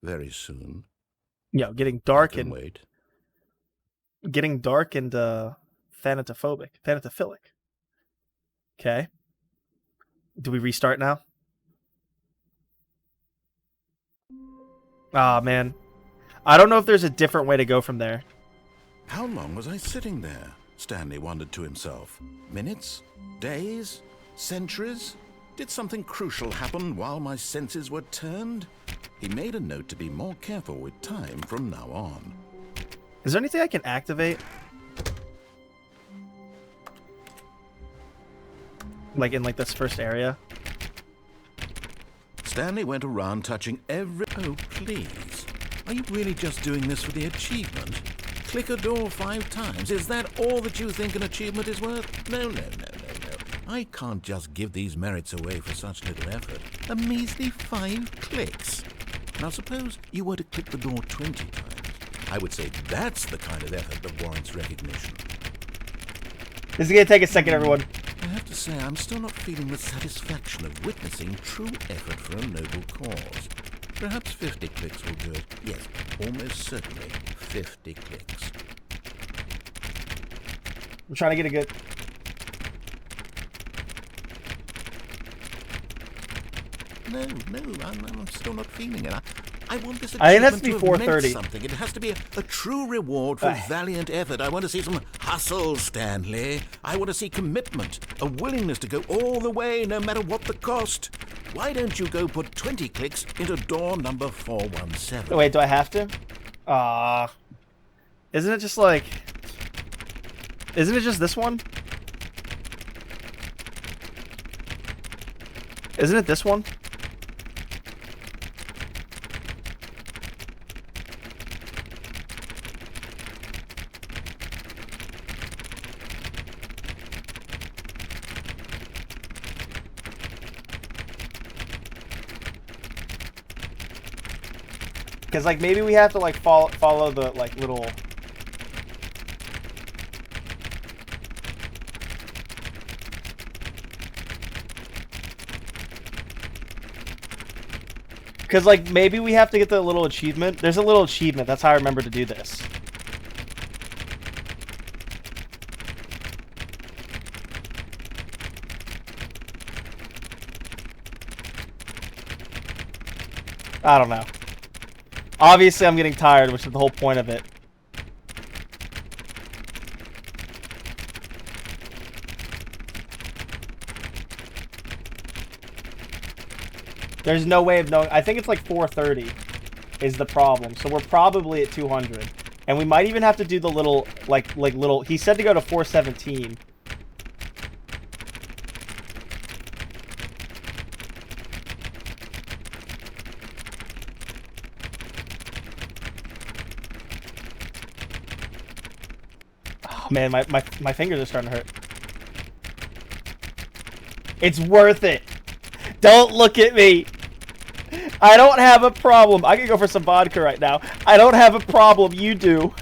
Very soon. Yeah, getting dark Can and wait. getting dark and thanatophilic. Okay. Do we restart now? Ah, man. I don't know if there's a different way to go from there. How long was I sitting there? Stanley wondered to himself. Minutes? Days? Centuries? Did something crucial happen while my senses were turned? He made a note to be more careful with time from now on. Is there anything I can activate? Like in like this first area. Stanley went around touching every... Oh, please. Are you really just doing this for the achievement? Click a door 5 times. Is that all that you think an achievement is worth? No. I can't just give these merits away for such little effort. A measly 5 clicks. Now suppose you were to click the door 20 times. I would say that's the kind of effort that warrants recognition. This is gonna take a second, everyone. I have to say, I'm still not feeling the satisfaction of witnessing true effort for a noble cause. Perhaps 50 clicks will do it. Yes, almost certainly 50 clicks. I'm trying to get a good... No, I'm still not feeling it. I want this I think that's achievement to be to have meant 4:30. something. It has to be a true reward for valiant effort. I want to see some hustle, Stanley. I want to see commitment, a willingness to go all the way, no matter what the cost. Why don't you go put 20 clicks into door number 417? Wait, do I have to? Isn't it just like... Isn't it just this one? Isn't it this one? Because, like, maybe we have to, like, follow the, like, little... Because, like, maybe we have to get the little achievement. There's a little achievement. That's how I remember to do this. I don't know. Obviously, I'm getting tired, which is the whole point of it. There's no way of knowing. I think it's like 4:30 is the problem. So we're probably at 200. And we might even have to do the little, like little... He said to go to 417. Man, my fingers are starting to hurt. It's worth it. Don't look at me. I don't have a problem. I could go for some vodka right now. I don't have a problem. You do.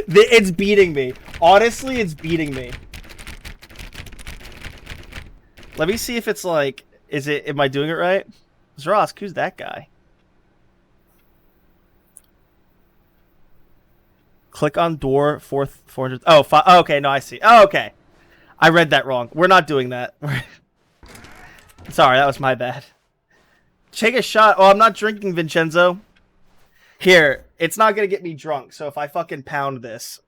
It's beating me. Honestly, it's beating me. Let me see if it's like... Am I doing it right? Zrosk, who's that guy? Click on door 400. Oh, okay, no, I see. Oh, okay. I read that wrong. We're not doing that. Sorry, that was my bad. Take a shot. Oh, I'm not drinking, Vincenzo. Here, it's not going to get me drunk, so if I fucking pound this,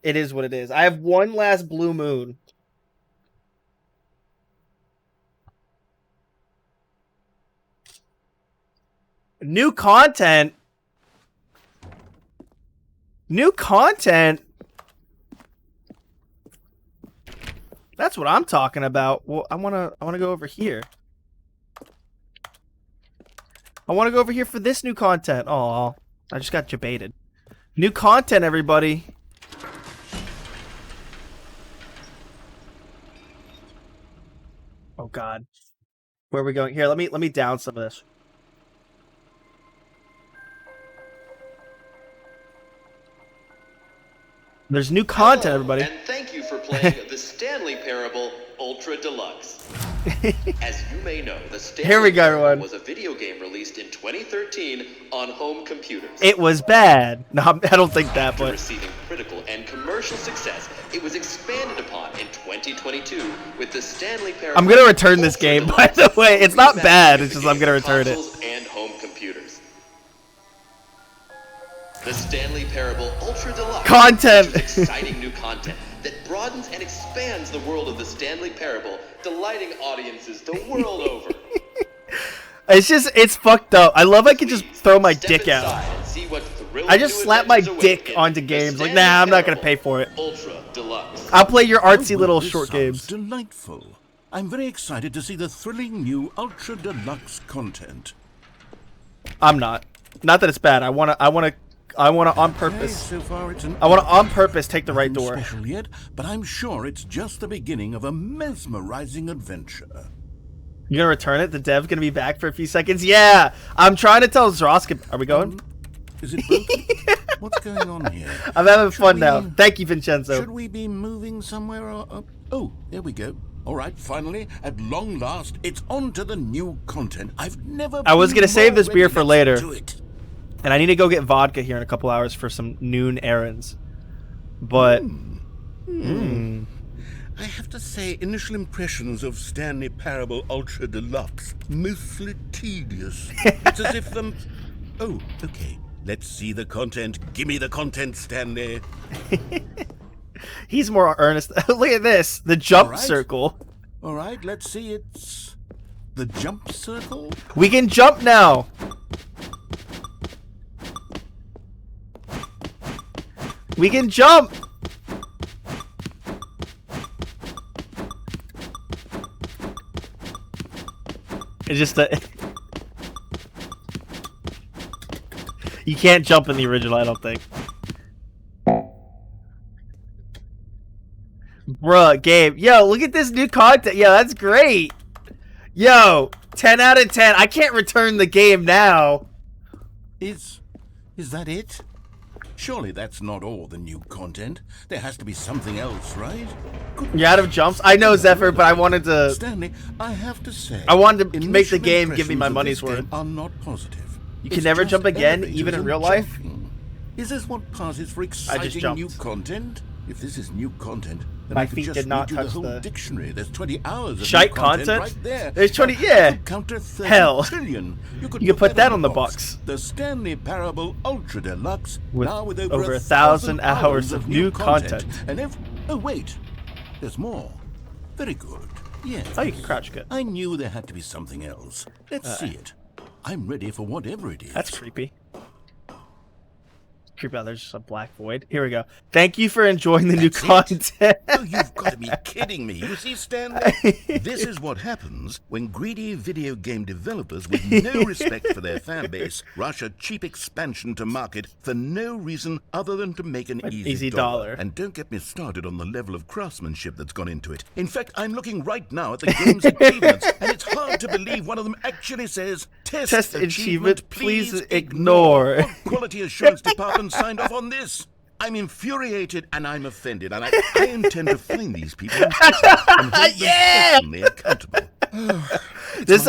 it is what it is. I have one last blue moon. New content? New content? That's what I'm talking about. Well, I wanna go over here. I wanna go over here for this new content. Oh, I just got debated. New content, everybody. Oh God. Where are we going? Here, let me down some of this. There's new content, Hello, everybody. And thank you for playing the Stanley Parable Ultra Deluxe. As you may know, the Stanley Here we go, Parable everyone. was a video game released in 2013 on home computers. It was bad. No, I don't think that, After but... receiving critical and commercial success, it was expanded upon in 2022 with the Stanley Parable. I'm gonna return this Ultra game, Deluxe, by the way. It's not remastered bad, with it's the just I'm gonna game return it. consoles and home computers. The Stanley Parable Ultra Deluxe Content! features exciting new content that broadens and expands the world of the Stanley Parable, delighting audiences the world over. It's fucked up. I love I can just throw my Step dick out. inside and see what thrilling I just new slap my adventures dick await in onto the games. Like, Stanley nah, I'm not gonna Parable pay for it. Ultra Deluxe. I'll play your artsy Oh, well, little this short sounds games. Delightful. I'm very excited to see the thrilling new Ultra Deluxe content. I'm not. Not that it's bad. I wanna on purpose. So far it's I wanna on purpose take the right door. Special yet, but I'm sure it's just the beginning of a mesmerizing adventure. You gonna return it? The dev gonna be back for a few seconds? Yeah! I'm trying to tell Zroska. Are we going? Is it broken? What's going on here? I'm having fun we- now. Thank you, Vincenzo. Should we be moving somewhere? Or, oh, there we go. All right, finally, at long last, it's on to the new content. I've never. I was been gonna save more this beer ready for to later. do it. And I need to go get vodka here in a couple hours for some noon errands. But... I have to say, initial impressions of Stanley Parable Ultra Deluxe, mostly tedious. It's as if them... Oh, okay. Let's see the content. Give me the content, Stanley. He's more earnest. Look at this. The jump All right. circle. All right, let's see. It's the jump circle. We can jump now. We can jump. It's just a... You can't jump in the original, I don't think. Bruh, Gabe. Yo, look at this new content. Yo, that's great. Yo, 10 out of 10. I can't return the game now. Is that it? Surely that's not all the new content. There has to be something else, right? You're out of jumps? I know, Zephyr, but I wanted to... Stanley, I have to say, I wanted to make the initial game give me my impressions of money's this game worth. are not positive. You can It's never just jump again, elevators even in and real life? jumping. Is this what passes for exciting jumped. new content? If this is new content, then My I could feet just did not read you touch the whole the- dictionary. There's 20 hours of Shite new content content? right there. There's 20 I yeah. could counter 30 Hell. trillion. You could put that on the box. The Stanley Parable Ultra Deluxe, With now with over over 1,000 hours hours of new content. And oh wait, there's more. Very good. Yes. Oh, you can crouch good. I knew there had to be something else. Let's see it. I'm ready for whatever it is. That's creepy. Creepy. Oh, there's just a black void. Here we go. Thank you for enjoying the new That's content. Oh, you've got to be kidding me. You see, Stanley? This is what happens when greedy video game developers with no respect for their fan base rush a cheap expansion to market for no reason other than to make an easy dollar. And don't get me started on the level of craftsmanship that's gone into it. In fact, I'm looking right now at the game's achievements, and it's hard to believe one of them actually says, Test achievement, please ignore. What quality assurance department signed off on this? I'm infuriated and I'm offended, and I intend to find these people and hold them personally accountable.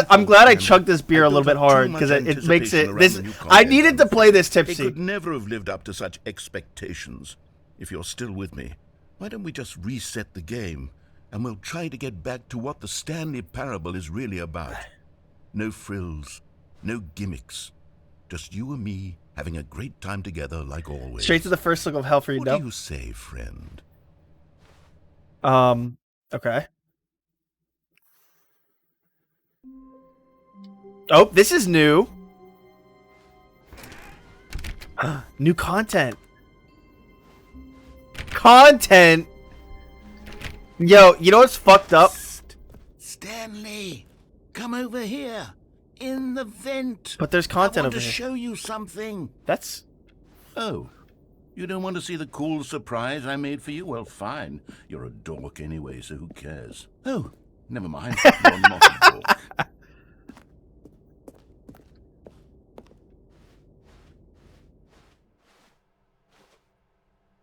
I'm glad I chugged this beer a little bit hard because it makes it. I needed to play this It tipsy. could never have lived up to such expectations. If you're still with me, why don't we just reset the game and we'll try to get back to what the Stanley Parable is really about? No frills, no gimmicks, just you and me having a great time together like always. Straight to the first look of hell for you, What no? do you say, friend? Okay. Oh, this is new. New content. Content. Yo, you know what's fucked up? Stanley, come over here. In the vent. But there's content I want over to here. show you something. That's Oh, you don't want to see the cool surprise I made for you? Well, fine. You're a dork anyway, so who cares? Oh, never mind. You're not a dork.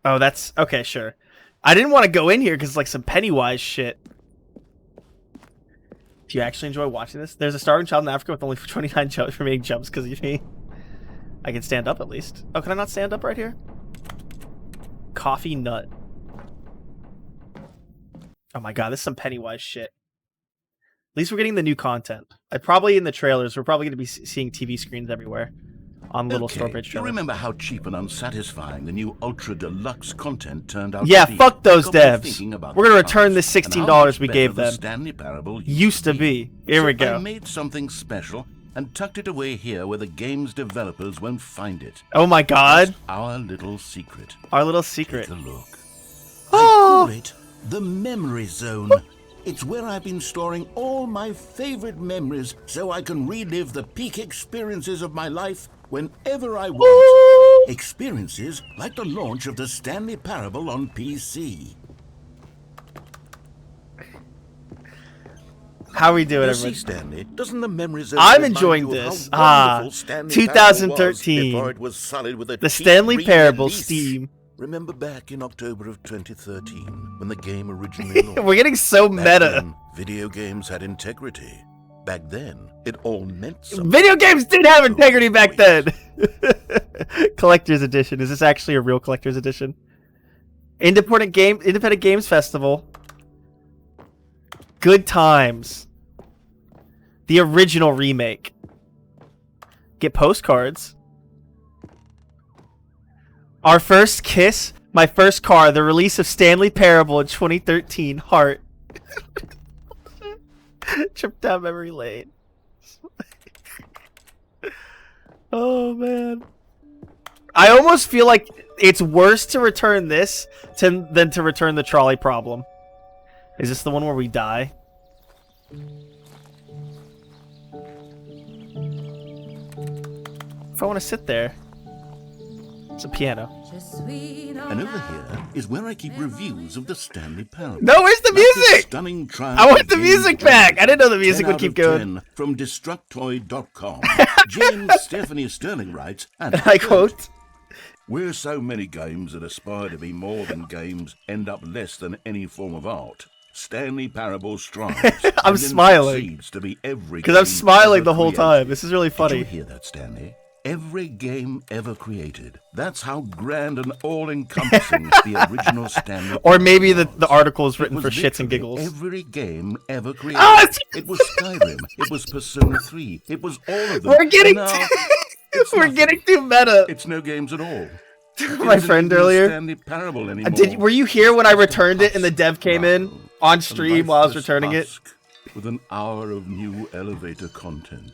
Oh, that's okay, sure. I didn't want to go in here because it's like some Pennywise shit. Do you actually enjoy watching this? There's a starving child in Africa with only 29 remaining jumps because of me. I can stand up at least. Oh, can I not stand up right here? Coffee nut. Oh my god, this is some Pennywise shit. At least we're getting the new content. Probably in the trailers, we're probably going to be seeing TV screens everywhere. On little Strawbridge Do you trailers. remember how cheap and unsatisfying the new Ultra Deluxe content turned out Yeah, to be? fuck those Got me devs. thinking about We're gonna the return past the and how $16 much we better gave the them. Stanley Parable Used to be. Here we go. I made something special and tucked it away here where the game's developers won't find it. Oh my god. Our little secret. Our little secret. Take a look. Oh! I call it The memory zone. It's where I've been storing all my favorite memories so I can relive the peak experiences of my life whenever I want. Experiences like the launch of the Stanley Parable on PC. How are we doing, You everybody? see, Stanley, doesn't the memory zone I'm remind enjoying you of this. how wonderful Stanley Parable 2013. was before it was solid with a The cheap Stanley Parable re-release? Steam. Remember back in October of 2013 when the game originally launched? We're getting so Back meta. then, video games had integrity. Back then, it all meant something. Video games did have integrity back then. Collector's edition. Is this actually a real collector's edition? Independent Games Festival. Good times. The original remake. Get postcards. Our first kiss. My first car. The release of Stanley Parable in 2013. Heart. Trip down memory lane. Oh man. I almost feel like it's worse to return this than to return the trolley problem. Is this the one where we die? If I want to sit there. It's a piano. And over here is where I keep reviews of the Stanley Parable. No, where's the music? Stunning triumph I want of the game music development. back. I didn't know the music 10 would out keep of going. 10 from Destructoid.com. James Stephanie Sterling writes, and I quote. "Where so many games that aspire to be more than games end up less than any form of art, Stanley Parable strives I'm and then smiling. succeeds to be every Because I'm game smiling ever the whole created." time. This is really Did funny. you hear that, Stanley? Every game ever created. That's how grand and all-encompassing the original Stanley Or maybe the was. article is It written was for shits and literally giggles. Every game ever created. Ah, it's- It was Skyrim. It was Persona 3. It was all of them. We're getting And now, too, it's we're nothing. getting too meta. It's no games at all. My friend earlier. Stanley Parable anymore. Were you here when I returned it and the dev came in on stream while I was returning it? Husk with an hour of new elevator content.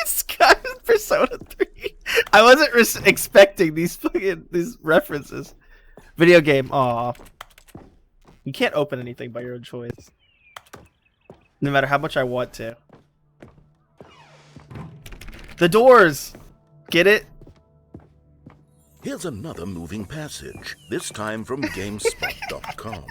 Sky Persona 3. I wasn't expecting these references. Video game. Aw. You can't open anything by your own choice. No matter how much I want to. The doors. Get it? Here's another moving passage, this time from GameSpot.com.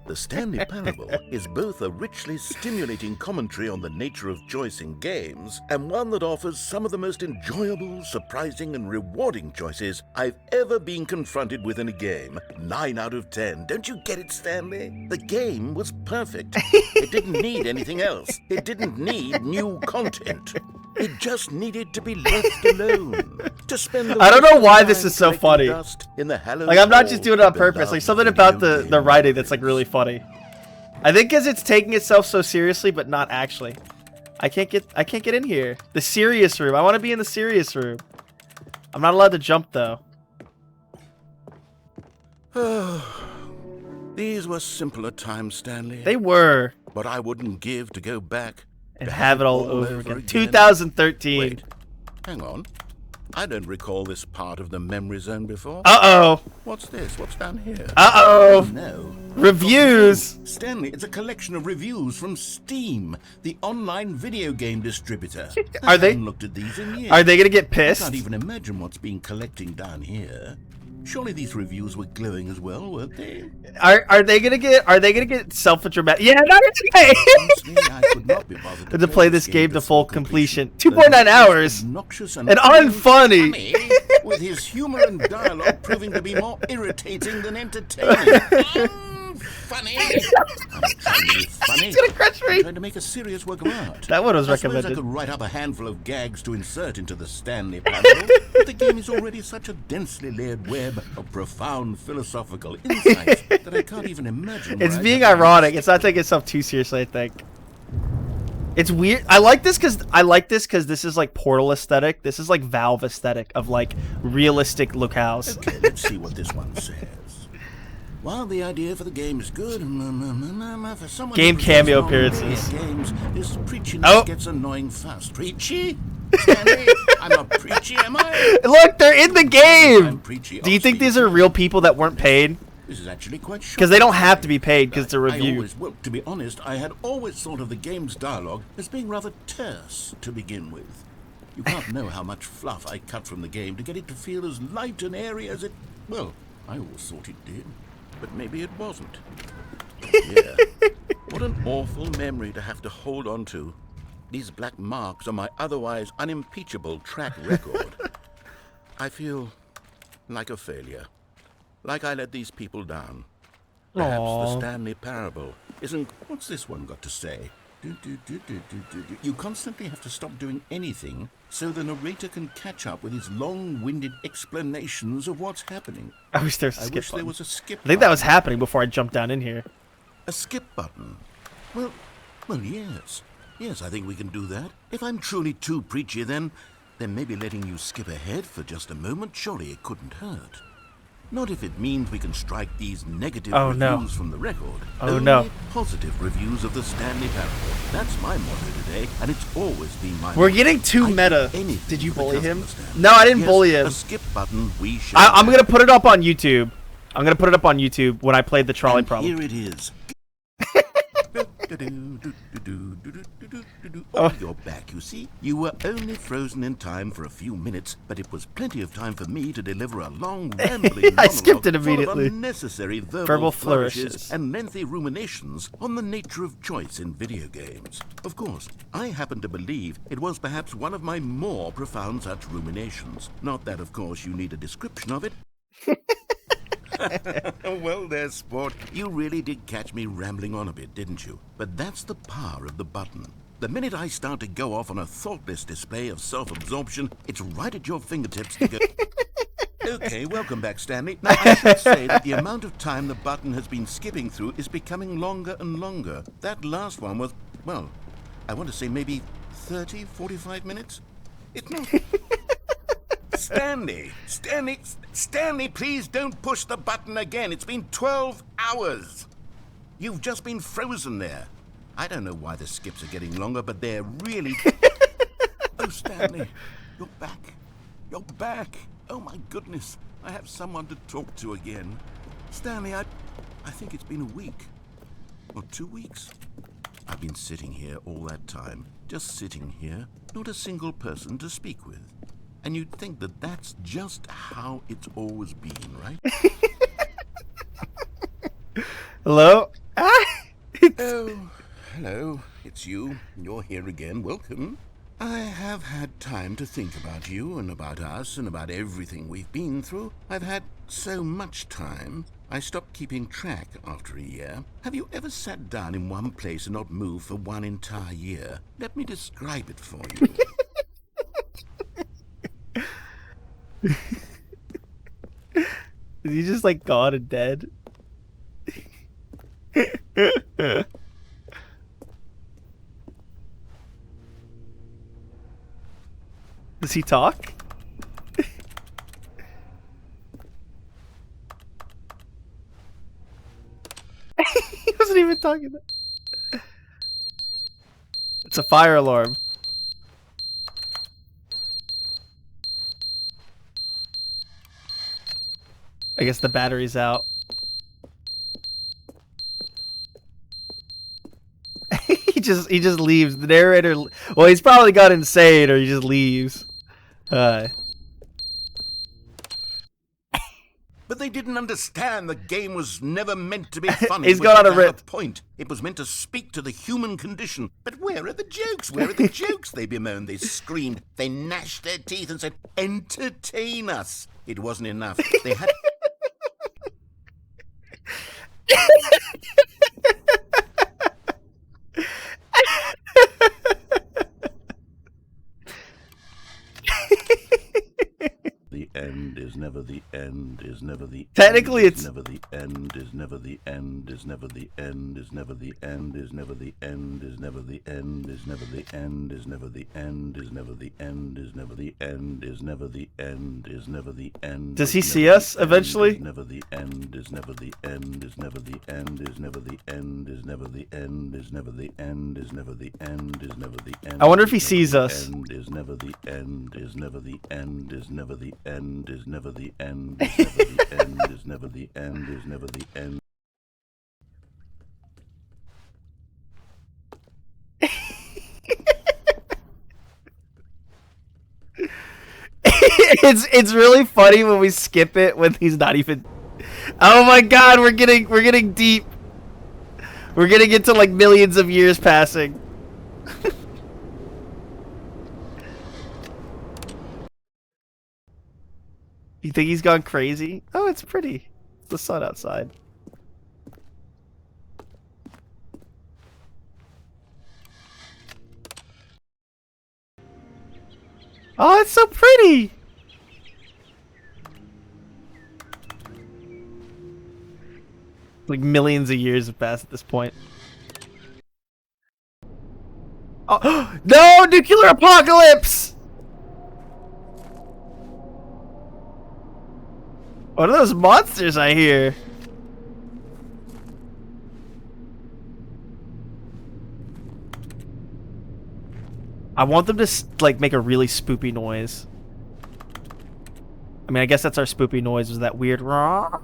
The Stanley Parable is both a richly stimulating commentary on the nature of choice in games, and one that offers some of the most enjoyable, surprising, and rewarding choices I've ever been confronted with in a game. 9 out of 10. Don't you get it, Stanley? The game was perfect. It didn't need anything else. It didn't need new content. It just needed to be left alone. To spend the I don't know rest why of this time is so collecting funny. dust in the hallowed Like, I'm not halls just doing it on of purpose. beloved Like, something video about the game writing that's, like, memories. really funny. I think because it's taking itself so seriously, but not actually. I can't get in here. The serious room. I want to be in the serious room. I'm not allowed to jump, though. These were simpler times, Stanley. They were. But I wouldn't give to go back And to have it all all over again. again. 2013. Wait, hang on. I don't recall this part of the memory zone before. Uh-oh. What's this? What's down here? Uh-oh. No. Reviews. Stanley, it's a collection of reviews from Steam, the online video game distributor. Are they- I haven't looked at these in years. Are they going to get I pissed? can't even imagine what's been collecting down here. Surely these reviews were glowing as well, weren't they? Are they gonna get self-dramatic? Yeah, not today. Honestly, I could not be bothered To play this game to full completion. The 2.9 hours. obnoxious And unfunny. funny, with his humor and dialogue proving to be more irritating than entertaining. Funny. I'm trying to be funny. It's gonna crush me. I'm trying to make a serious work of art. That one was I suppose recommended. I could write up a handful of gags to insert into the Stanley Parable, but the game is already such a densely layered web of profound philosophical insights that I can't even imagine. It's where I'd being have to ironic. It's not taking itself too seriously, I think. It's weird. I like this because this is like Portal aesthetic. This is like Valve aesthetic of like realistic locales. Okay, let's see what this one says. While the idea for the game is good, for someone Game who cameo prefers appearances. games, this preachiness Oh. gets annoying fast. Preachy? Stanley, I'm not preachy, am I? Look, they're in the I'm game. preachy. Do you think obviously. these are real people that weren't paid? This is actually quite shocking. Because they don't have to be paid because it's a I review. always, well, to be honest, I had always thought of the game's dialogue as being rather terse to begin with. You can't know how much fluff I cut from the game to get it to feel as light and airy as it... Well, I always thought it did, but maybe it wasn't. Yeah. What an awful memory to have to hold on to. These black marks on my otherwise unimpeachable track record. I feel like a failure. Like I let these people down. Perhaps the Stanley Parable isn't... What's this one got to say? You constantly have to stop doing anything so the narrator can catch up with his long-winded explanations of what's happening. I wish there was a I skip wish button. there was a skip I think that button. was happening before I jumped down in here. A skip button? Well, yes. Yes, I think we can do that. If I'm truly too preachy, then maybe letting you skip ahead for just a moment, surely it couldn't hurt. Not if it means we can strike these negative reviews from the record. Only positive reviews of the Stanley Parable. That's my motto today, and it's always been my We're motto. getting too I do meta. anything Did you for the bully him? customer, Stanley. No, I didn't Yes, bully him. A skip button we shall I'm have. gonna put it up on YouTube. I'm gonna put it up on YouTube when I played the trolley And problem. here it is. Oh, you're back, you see. You were only frozen in time for a few minutes, but it was plenty of time for me to deliver a long, rambling I skipped it monologue full immediately. of unnecessary verbal Verbal flourishes flourishes. and lengthy ruminations on the nature of choice in video games. Of course, I happen to believe it was perhaps one of my more profound such ruminations. Not that, of course, you need a description of it. Well, there, sport. You really did catch me rambling on a bit, didn't you? But that's the power of the button. The minute I start to go off on a thoughtless display of self-absorption, it's right at your fingertips to go... Okay, welcome back, Stanley. Now, I should say that the amount of time the button has been skipping through is becoming longer and longer. That last one was, well, I want to say maybe 30, 45 minutes? It's not... Stanley, please don't push the button again. It's been 12 hours. You've just been frozen there. I don't know why the skips are getting longer, but they're really... Oh, Stanley, you're back. You're back. Oh, my goodness. I have someone to talk to again. Stanley, I think it's been a week. Or 2 weeks. I've been sitting here all that time. Just sitting here. Not a single person to speak with. And you'd think that that's just how it's always been, right? Hello? Oh, hello. It's you. You're here again. Welcome. I have had time to think about you and about us and about everything we've been through. I've had so much time. I stopped keeping track after a year. Have you ever sat down in one place and not moved for one entire year? Let me describe it for you. Is he just like gone and dead? Does he talk? He wasn't even talking. It's a fire alarm. I guess the battery's out. he just leaves. The narrator, well, he's probably got insane, or he just leaves. But they didn't understand the game was never meant to be funny. He's It was got on a meant to have rip. Point. It was meant to speak to the human condition. But where are the jokes? Where are the jokes? They bemoaned. They screamed. They gnashed their teeth and said, "Entertain us." It wasn't enough. They had. The end is never the end is never the Technically, end, it's- never the end is never the end is never the end is never the end is never the end is never the end is never the end is never the end is never the end is never the end is never the end is never the end. Does he see us eventually? Never the end is never the end is never the end is never the end is never the end is never the end is never the end is never the end. I wonder if he sees us. End is never the end is never the end is never the end end is never the end, is never the end, is never the end, is never the end. It's really funny when we skip it when he's not even. Oh my god, we're getting deep. We're getting into like millions of years passing. You think he's gone crazy? Oh, it's pretty. It's the sun outside. Oh, it's so pretty. Like millions of years have passed at this point. Oh, no! Nuclear apocalypse! What are those monsters I hear? I want them to like make a really spoopy noise. I mean, I guess that's our spoopy noise, was that weird raw.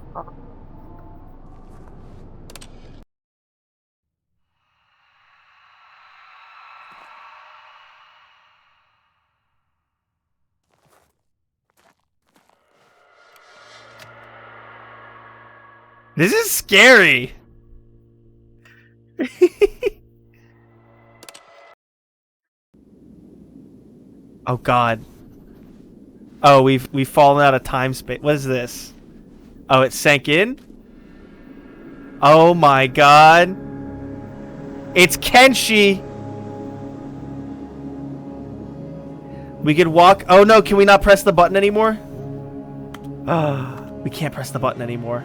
This is scary. Oh god. Oh, we've fallen out of time space. What is this? Oh, it sank in? Oh my god. It's Kenshi. We could walk. Oh no, can we not press the button anymore? We can't press the button anymore.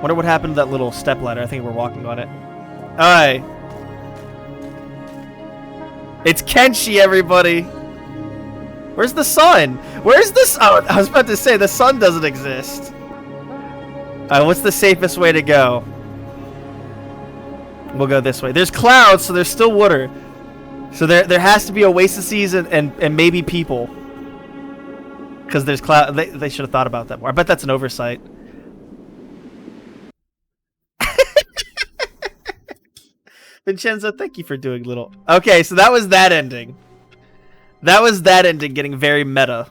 Wonder what happened to that little step ladder. I think we're walking on it. Alright. It's Kenshi, everybody! Where's the sun? Where's this? Oh, I was about to say, the sun doesn't exist. Alright, what's the safest way to go? We'll go this way. There's clouds, so there's still water. So there has to be oases and maybe people. Because there's cloud. They should have thought about that more. I bet that's an oversight. Vincenzo, thank you for doing little. Okay, so that was that ending. That was that ending getting very meta.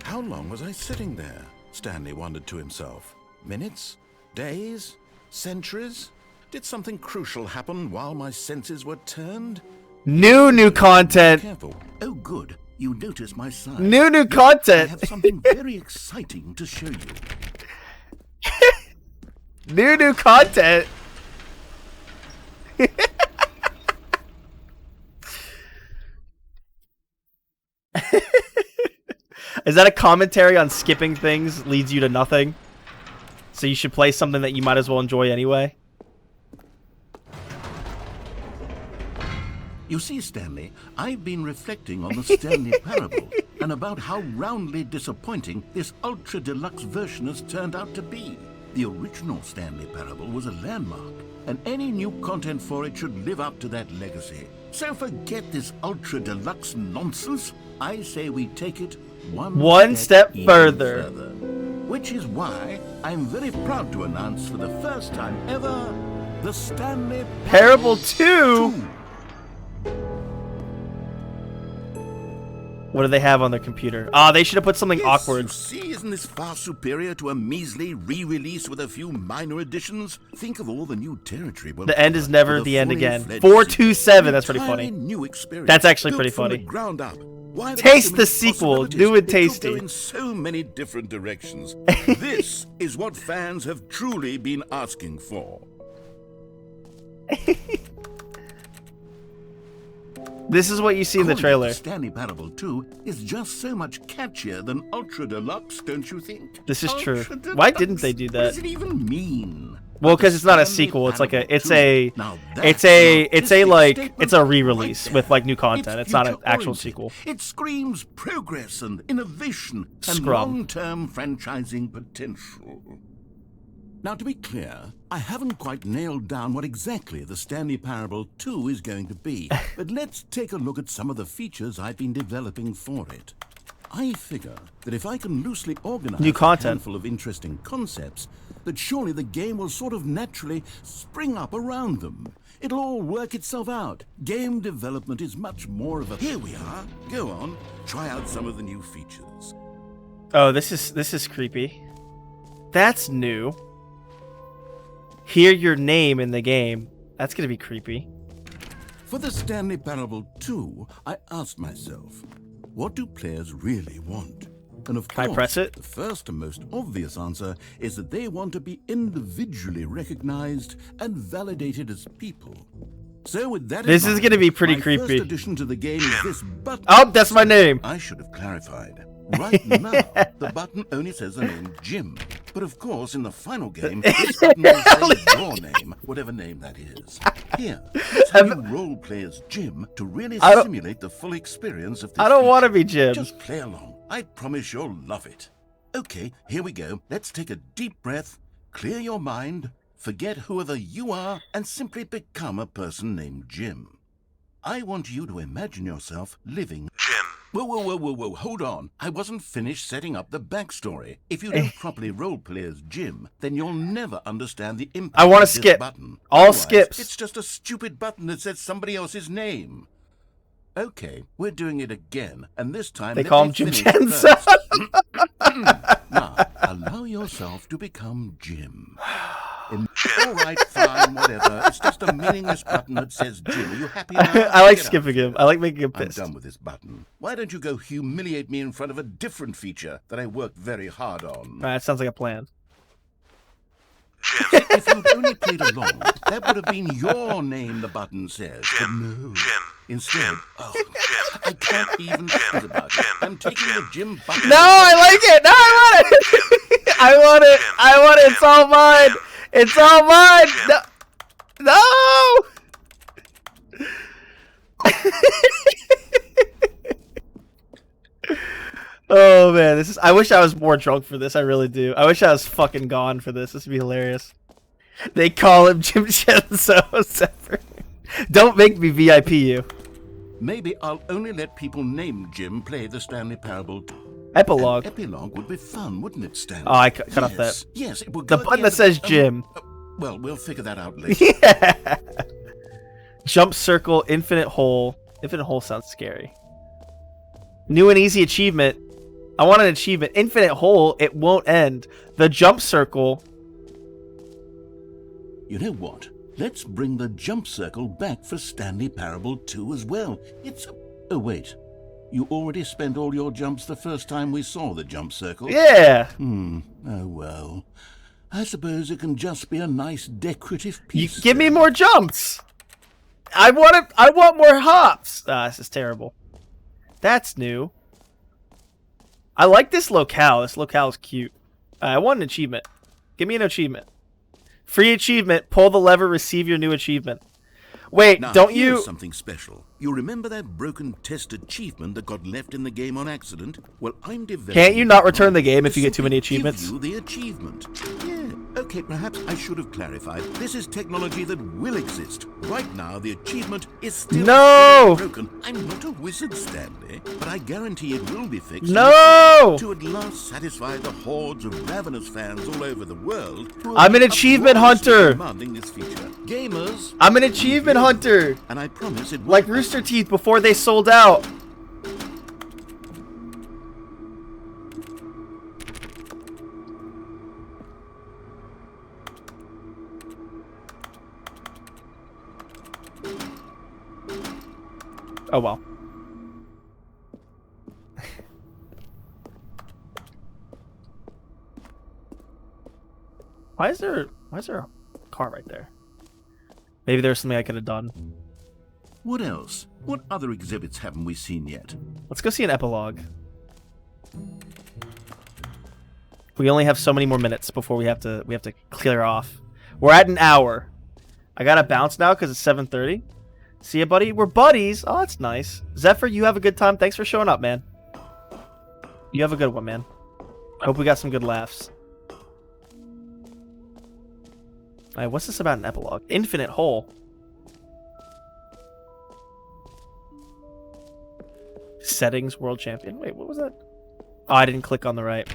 How long was I sitting there? Stanley wondered to himself. Minutes? Days? Centuries? Did something crucial happen while my senses were turned? New content. Careful. Oh, good. You notice my sign. New content. I have something very exciting to show you. New content. Is that a commentary on skipping things leads you to nothing? So you should play something that you might as well enjoy anyway? You see, Stanley, I've been reflecting on the Stanley Parable and about how roundly disappointing this ultra deluxe version has turned out to be. The original Stanley Parable was a landmark, and any new content for it should live up to that legacy. So forget this ultra deluxe nonsense. I say we take it one step further. Which is why I'm very proud to announce for the first time ever the Stanley Parable 2? What do they have on their computer? Ah, they should have put something awkward. You see, isn't this far superior to a measly re-release with a few minor additions? Think of all the new territory. The end is never the end again. 427. That's pretty funny. That's actually pretty funny. Ground up. Why Taste the sequel, new and tasty. Go in so many different directions. This is what fans have truly been asking for. This is what you see in the trailer. Stanley Parable 2 is just so much catchier than Ultra Deluxe, don't you think? This is true. Why didn't they do that? What does it even mean? Well, because it's not a sequel. It's like it's a re-release with like new content. It's not an actual sequel. It screams progress and innovation and Scrum. long-term franchising potential. Now, to be clear, I haven't quite nailed down what exactly the Stanley Parable 2 is going to be, but let's take a look at some of the features I've been developing for it. I figure that if I can loosely organize New content. a handful of interesting concepts, that surely the game will sort of naturally spring up around them. It'll all work itself out. Game development is much more of a... Here we are. Go on. Try out some of the new features. Oh, this is creepy. That's new. Hear your name in the game. That's gonna be creepy. For the Stanley Parable 2, I asked myself, what do players really want? And of Can I course, press it? the first and most obvious answer is that they want to be individually recognized and validated as people. So with that This in is mind, gonna be pretty my creepy. first addition to the game is this button. Oh, that's my name. I should have clarified. Right now, the button only says the name Jim. But of course, in the final game, this button will say your name, whatever name that is. Here, let's have you role play as Jim to really simulate the full experience of this I don't want to feature. be Jim. Just play along. I promise you'll love it. Okay, here we go. Let's take a deep breath, clear your mind, forget whoever you are, and simply become a person named Jim. I want you to imagine yourself living... Jim. Whoa, hold on. I wasn't finished setting up the backstory. If you don't properly roleplay as Jim, then you'll never understand the impact I want to of this skip. button. All Otherwise, skips. It's just a stupid button that says somebody else's name. Okay, we're doing it again, and this time They let call me him Jim finish Jensen. first. Now, allow yourself to become Jim. All right, fine, whatever. It's just a meaningless button that says Jim. Are you happy now? I like Get out skipping of here. him. I like making him I'm pissed. done with this button. Why don't you go humiliate me in front of a different feature that I worked very hard on? That sounds like a plan. If you'd only played along, that would have been your name, the button says. But no. Instead, I can't even think about it. I'm taking the Jim button. No, I like it. No, I want it. I want it. I want it. It's all mine. It's all mine. No. Oh man, this is. I wish I was more drunk for this. I really do. I wish I was fucking gone for this. This would be hilarious. They call him Jim Chenzo. Don't make me VIP you. Maybe I'll only let people named Jim play the Stanley Parable. Epilogue. An epilogue would be fun, wouldn't it, Stanley? Oh, I cut off that. Yes, it would The go at button end that of- says Jim. Well, we'll figure that out later. Yeah. Jump circle, infinite hole. Infinite hole sounds scary. New and easy achievement. I want an achievement. Infinite hole, it won't end. The jump circle. You know what? Let's bring the jump circle back for Stanley Parable 2 as well. It's... Oh, wait. You already spent all your jumps the first time we saw the jump circle? Yeah. Oh, well. I suppose it can just be a nice decorative You piece. give me more jumps. I want it. I want more hops. This is terrible. That's new. I like this locale. This locale is cute. I want an achievement. Give me an achievement. Free achievement. Pull the lever. Receive your new achievement. Wait, Now, don't here's you... something special. You remember that broken test achievement that got left in the game on accident? Well, I'm developing... Can't you not return the game if you get too many simply give achievements? you the achievement. Yeah. Okay, perhaps I should have clarified. This is technology that will exist. Right now, the achievement is still No! broken. I'm not a wizard, Stanley, but I guarantee it will be fixed. No! To at last satisfy the hordes of ravenous fans all over the world. Who I'm have an achievement uproariously hunter. demanding this feature. Gamers... I'm an achievement hunter. And I promise it will Like Rooster Teeth before they sold out. Oh well. Why is there a car right there? Maybe there's something I could have done. What else? What other exhibits haven't we seen yet? Let's go see an epilogue. We only have so many more minutes before we have to clear off. We're at an hour. I gotta bounce now because it's 7:30. See ya, buddy. We're buddies. Oh, that's nice. Zephyr, you have a good time. Thanks for showing up, man. You have a good one, man. I hope we got some good laughs. Alright, what's this about an epilogue? Infinite hole. Settings, world champion. Wait, what was that? Oh, I didn't click on the right.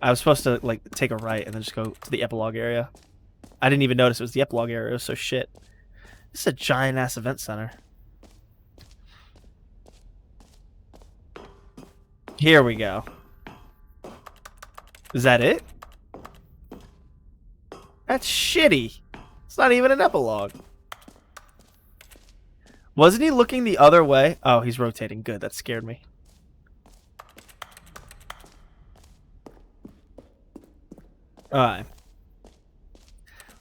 I was supposed to, like, take a right and then just go to the epilogue area. I didn't even notice it was the epilogue area. It was so shit. This is a giant-ass event center. Here we go. Is that it? That's shitty. It's not even an epilogue. Wasn't he looking the other way? Oh, he's rotating. Good. That scared me. Alright.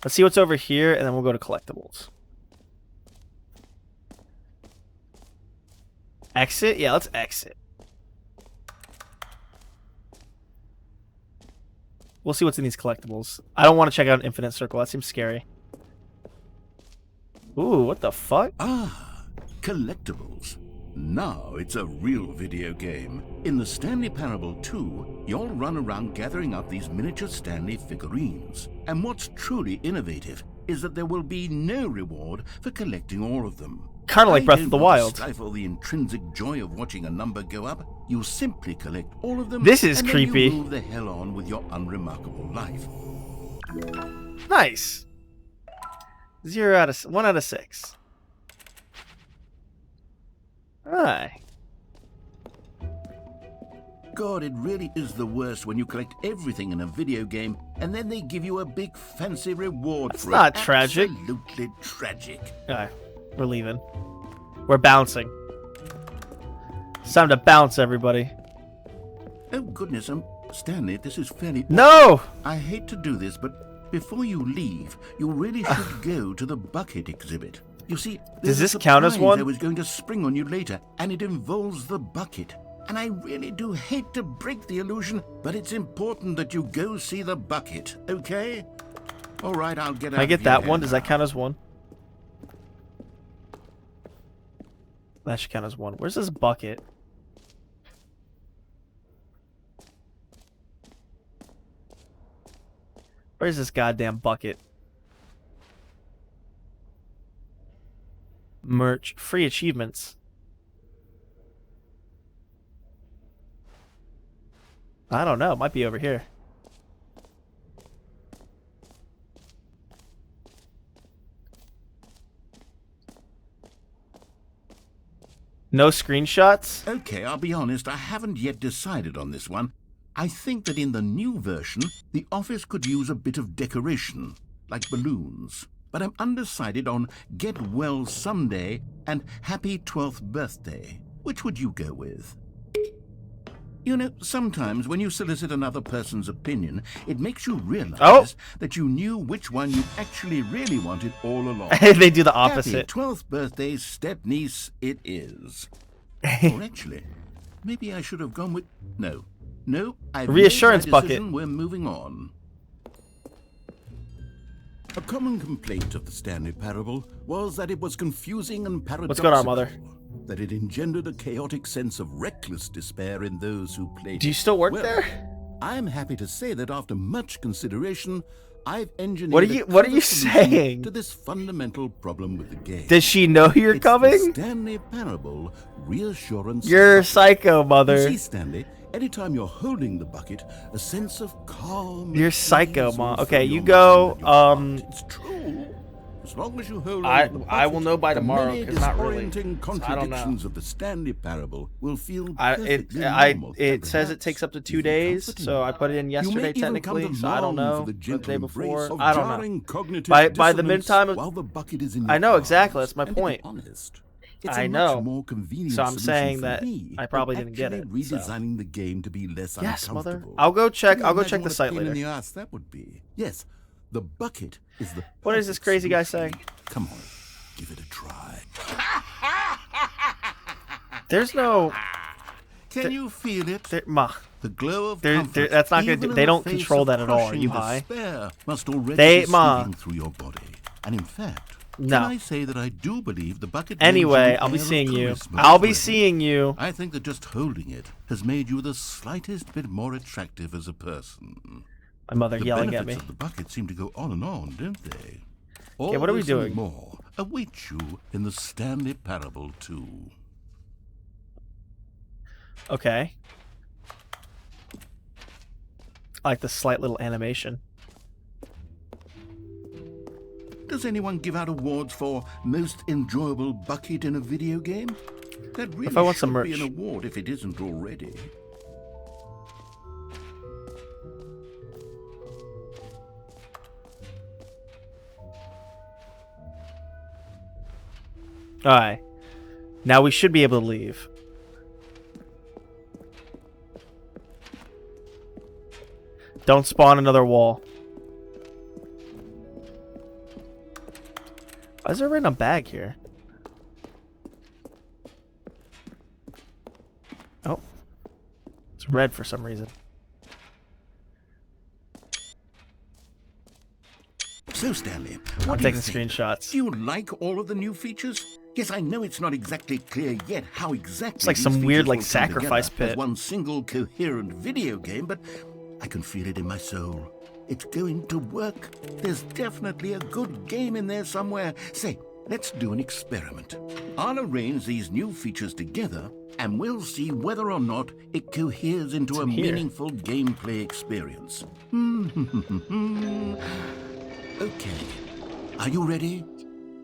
Let's see what's over here, and then we'll go to collectibles. Exit? Yeah, let's exit. We'll see what's in these collectibles. I don't want to check out an infinite circle. That seems scary. Ooh, what the fuck? Ah, collectibles. Now it's a real video game. In the Stanley Parable 2, you'll run around gathering up these miniature Stanley figurines. And what's truly innovative is that there will be no reward for collecting all of them. Kind of like Breath of the Wild. Stifle the intrinsic joy of watching a number go up. You simply collect all of them. This is and creepy. Then you move the hell on with your unremarkable life. Nice. 1 out of 6. Alright. God, it really is the worst when you collect everything in a video game and then they give you a big fancy reward That's for not it. tragic. Absolutely tragic. Alright. We're leaving. We're bouncing. It's time to bounce, everybody. Oh goodness, Stanley, this is fairly... No! I hate to do this, but before you leave, you really should go to the bucket exhibit. You see, Does there's this a count as surprise one? I was going to spring on you later, and it involves the bucket. And I really do hate to break the illusion, but it's important that you go see the bucket, okay? All right, I'll get out. Can I of get your that hair one? Does that now. count as one? That should count as one. Where's this bucket? Where's this goddamn bucket? Merch. Free achievements. I don't know. It might be over here. No screenshots? Okay, I'll be honest, I haven't yet decided on this one. I think that in the new version, the office could use a bit of decoration, like balloons. But I'm undecided on Get Well Someday and Happy 12th Birthday. Which would you go with? You know, sometimes when you solicit another person's opinion, it makes you realize that you knew which one you actually really wanted all along. They do the opposite. Happy 12th birthday, step-niece it is. Or actually, maybe I should have gone with... No, I've Reassurance made my bucket. decision. We're moving on. A common complaint of the Stanley Parable was that it was confusing and paradoxical. What's going on, Mother? That it engendered a chaotic sense of reckless despair in those who played. Do you still work Well, there? I'm happy to say that after much consideration, I've engineered What are you clever solution saying? to this fundamental problem with the game. Does she know you're It's coming? The Stanley Parable Reassurance. You're psycho, You Mother. see, Stanley, anytime you're holding the bucket, a sense of calm. You're and psycho, ease Mom. will Okay, fill you your go, mind and your heart. It's true. As long as you hold I- on to the I will bucket, know by the tomorrow, many 'cause not really. disorienting So I don't know. contradictions of the Stanley Parable will feel perfectly normal. It says it Perhaps takes up to 2 even days, comforting. so I put it in You may yesterday even come technically, to so I don't long know. for the The gentle day embrace before, of I don't know. jarring cognitive By the dissonance mid-time of- while the bucket is in I your know, exactly, arms. that's my And to be point. honest, it's I a know. much more convenient So I'm solution saying for that me I probably than didn't get actually it, so. redesigning the game to be less Yes, Mother. uncomfortable. I'll go check. Can you I'll go imagine check the what a site pain in later. the ass that would be? Yes, the bucket is the. What is this perfect crazy guy solution. saying? Come on, give it a try. There's no. Can you feel it? Ma. The glow of There- comfort, that's not gonna even do- in they the don't face control of that at all. Are crushing you high? despair, must already They- be Ma. sweeping through your body. And in fact, No. can I say that I do believe the bucket. Anyway, lends you I'll the be air of seeing you. charisma I'll as be well. seeing you. I think that just holding it has made you the slightest bit more attractive as a person. My mother The yelling at benefits me. of the bucket seem to go on and on, don't they? Okay, what are we All this and doing? more awaits you in the Stanley Parable 2. Okay. I like the slight little animation. Does anyone give out awards for most enjoyable bucket in a video game? That really If I want should some be an merch. award if it isn't already. Alright. Now we should be able to leave. Don't spawn another wall. Why is there a random bag here? Oh. It's red for some reason. So, Stanley, I'm what do you taking think? screenshots. Do you like all of the new features? Yes, I know it's not exactly clear yet how exactly It's like these some weird, features like, will come sacrifice together as pit. one single coherent video game, but I can feel it in my soul. It's going to work. There's definitely a good game in there somewhere. Say, let's do an experiment. I'll arrange these new features together, and we'll see whether or not it coheres into a here. meaningful gameplay experience. Okay. Are you ready?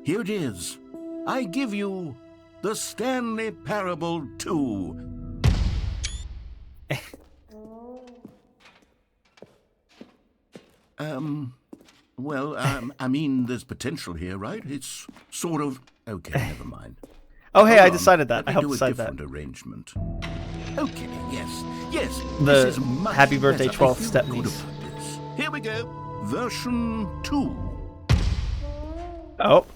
Here it is. I give you the Stanley Parable 2. I mean, there's potential here, right? It's sort of... Okay, never mind. Oh, hey, Hold I on. decided that. Let I me helped do a decide that. different arrangement. Okay, yes. The This is much Happy Birthday better. I 12th feel step good niece. about this. Here we go. Version 2. Oh.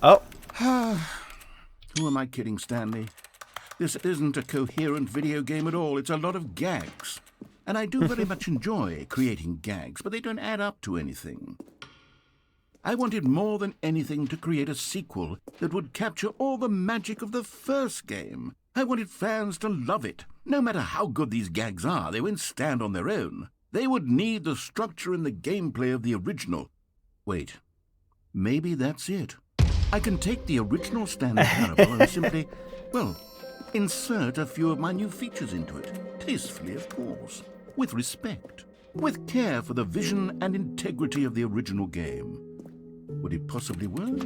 Who am I kidding, Stanley? This isn't a coherent video game at all. It's a lot of gags. And I do very much enjoy creating gags, but they don't add up to anything. I wanted more than anything to create a sequel that would capture all the magic of the first game. I wanted fans to love it. No matter how good these gags are, they won't stand on their own. They would need the structure and the gameplay of the original. Wait, maybe that's it. I can take the original Stanley Parable and simply, well, insert a few of my new features into it. Tastefully, of course. With respect. With care for the vision and integrity of the original game. Would it possibly work?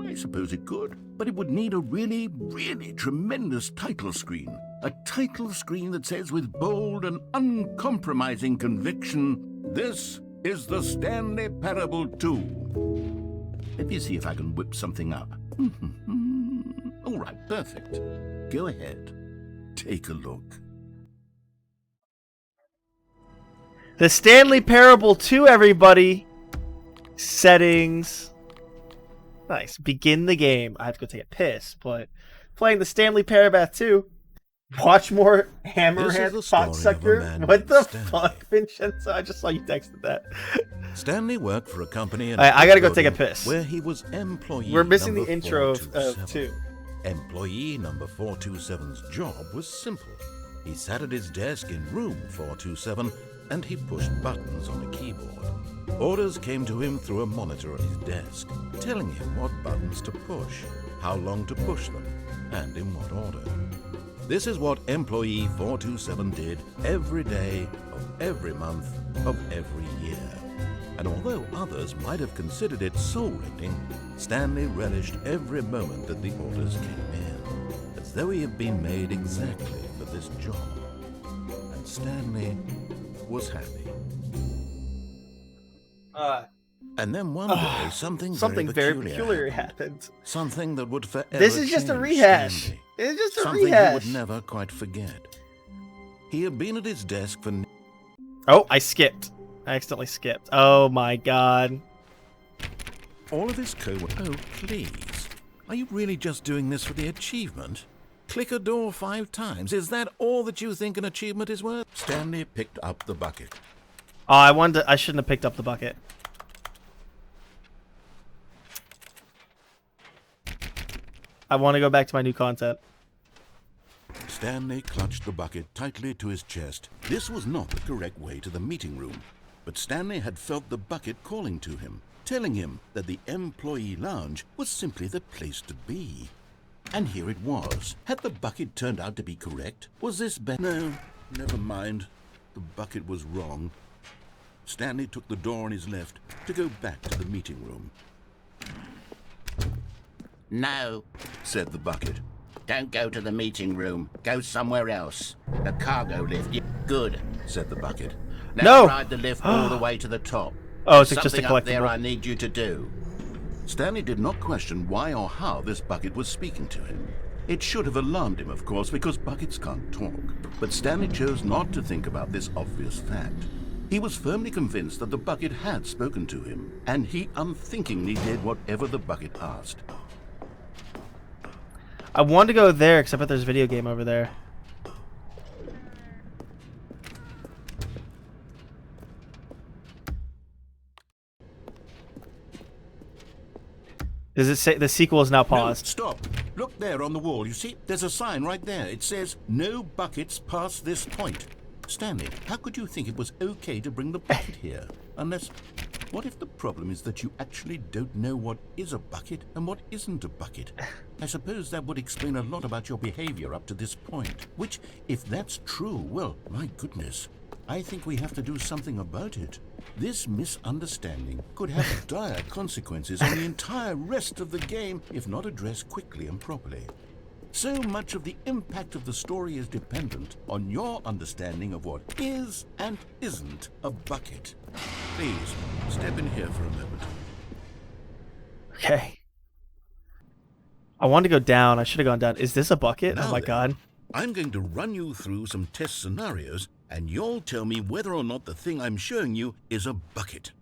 I suppose it could. But it would need a really, really tremendous title screen. A title screen that says with bold and uncompromising conviction, "This is the Stanley Parable 2. Let me see if I can whip something up. All right, perfect. Go ahead. Take a look. The Stanley Parable 2, everybody. Settings. Nice. Begin the game. I have to go take a piss, but playing the Stanley Parable 2. Watch more Hammerhead This is the story of a Potsucker. man What the named Stanley. fuck, Vincenzo? I just saw you texted that. Stanley worked for a company in I gotta go take a Brooklyn piss. where he was employee We're missing the number intro of 427. 2. Employee number 427's job was simple. He sat at his desk in room 427 and he pushed buttons on a keyboard. Orders came to him through a monitor on his desk, telling him what buttons to push, how long to push them, and in what order. This is what employee 427 did every day of every month of every year. And although others might have considered it soul-rending, Stanley relished every moment that the orders came in, as though he had been made exactly for this job. And Stanley was happy. And then one day, something very peculiar happened. Something that would forever This is just a change rehash. Stanley. It's just a Something rehash. he would never quite forget. He had been at his desk for... Oh, I skipped. I accidentally skipped. Oh my god. all of this code... Oh, please. Are you really just doing this for the achievement? Click a door 5 times. Is that all that you think an achievement is worth? Stanley picked up the bucket. Oh, I shouldn't have picked up the bucket. I want to go back to my new content. Stanley clutched the bucket tightly to his chest. This was not the correct way to the meeting room. But Stanley had felt the bucket calling to him, telling him that the employee lounge was simply the place to be. And here it was. Had the bucket turned out to be correct? Was this better? No, never mind. The bucket was wrong. Stanley took the door on his left to go back to the meeting room. No, Said the bucket. don't go to the meeting room. Go somewhere else. The cargo lift. Good. Said the bucket. Now No. ride the lift all the way to the top. Oh, it's There's just a something up there collectible. I need you to do. Stanley did not question why or how this bucket was speaking to him. It should have alarmed him, of course, because buckets can't talk. But Stanley chose not to think about this obvious fact. He was firmly convinced that the bucket had spoken to him, and he unthinkingly did whatever the bucket asked. I wanted to go there, except that there's a video game over there. Does it say the sequel is now No, paused? stop. Look there on the wall. You see, there's a sign right there. It says, "No buckets past this point." Stanley, how could you think it was okay to bring the bucket here? Unless, what if the problem is that you actually don't know what is a bucket and what isn't a bucket? I suppose that would explain a lot about your behavior up to this point. Which, if that's true, well, my goodness, I think we have to do something about it. This misunderstanding could have dire consequences on the entire rest of the game if not addressed quickly and properly. So much of the impact of the story is dependent on your understanding of what is and isn't a bucket. Please, step in here for a moment. Okay. I wanted to go down. I should have gone down. Is this a bucket? Now Oh my then, god. I'm going to run you through some test scenarios, and you'll tell me whether or not the thing I'm showing you is a bucket.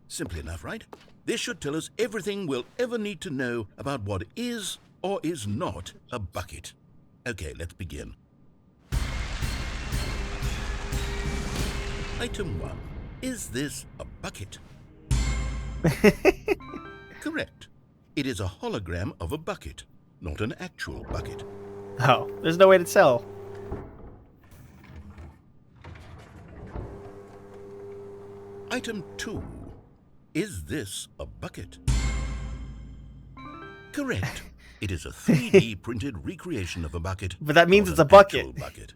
Simple enough, right? This should tell us everything we'll ever need to know about what is or is not a bucket. Okay, let's begin. Item 1. Is this a bucket? Correct. It is a hologram of a bucket, not an actual bucket. Oh, there's no way to tell. Item 2. Is this a bucket? Correct. It is a 3D printed recreation of a bucket. But that means not it's a an bucket. actual bucket.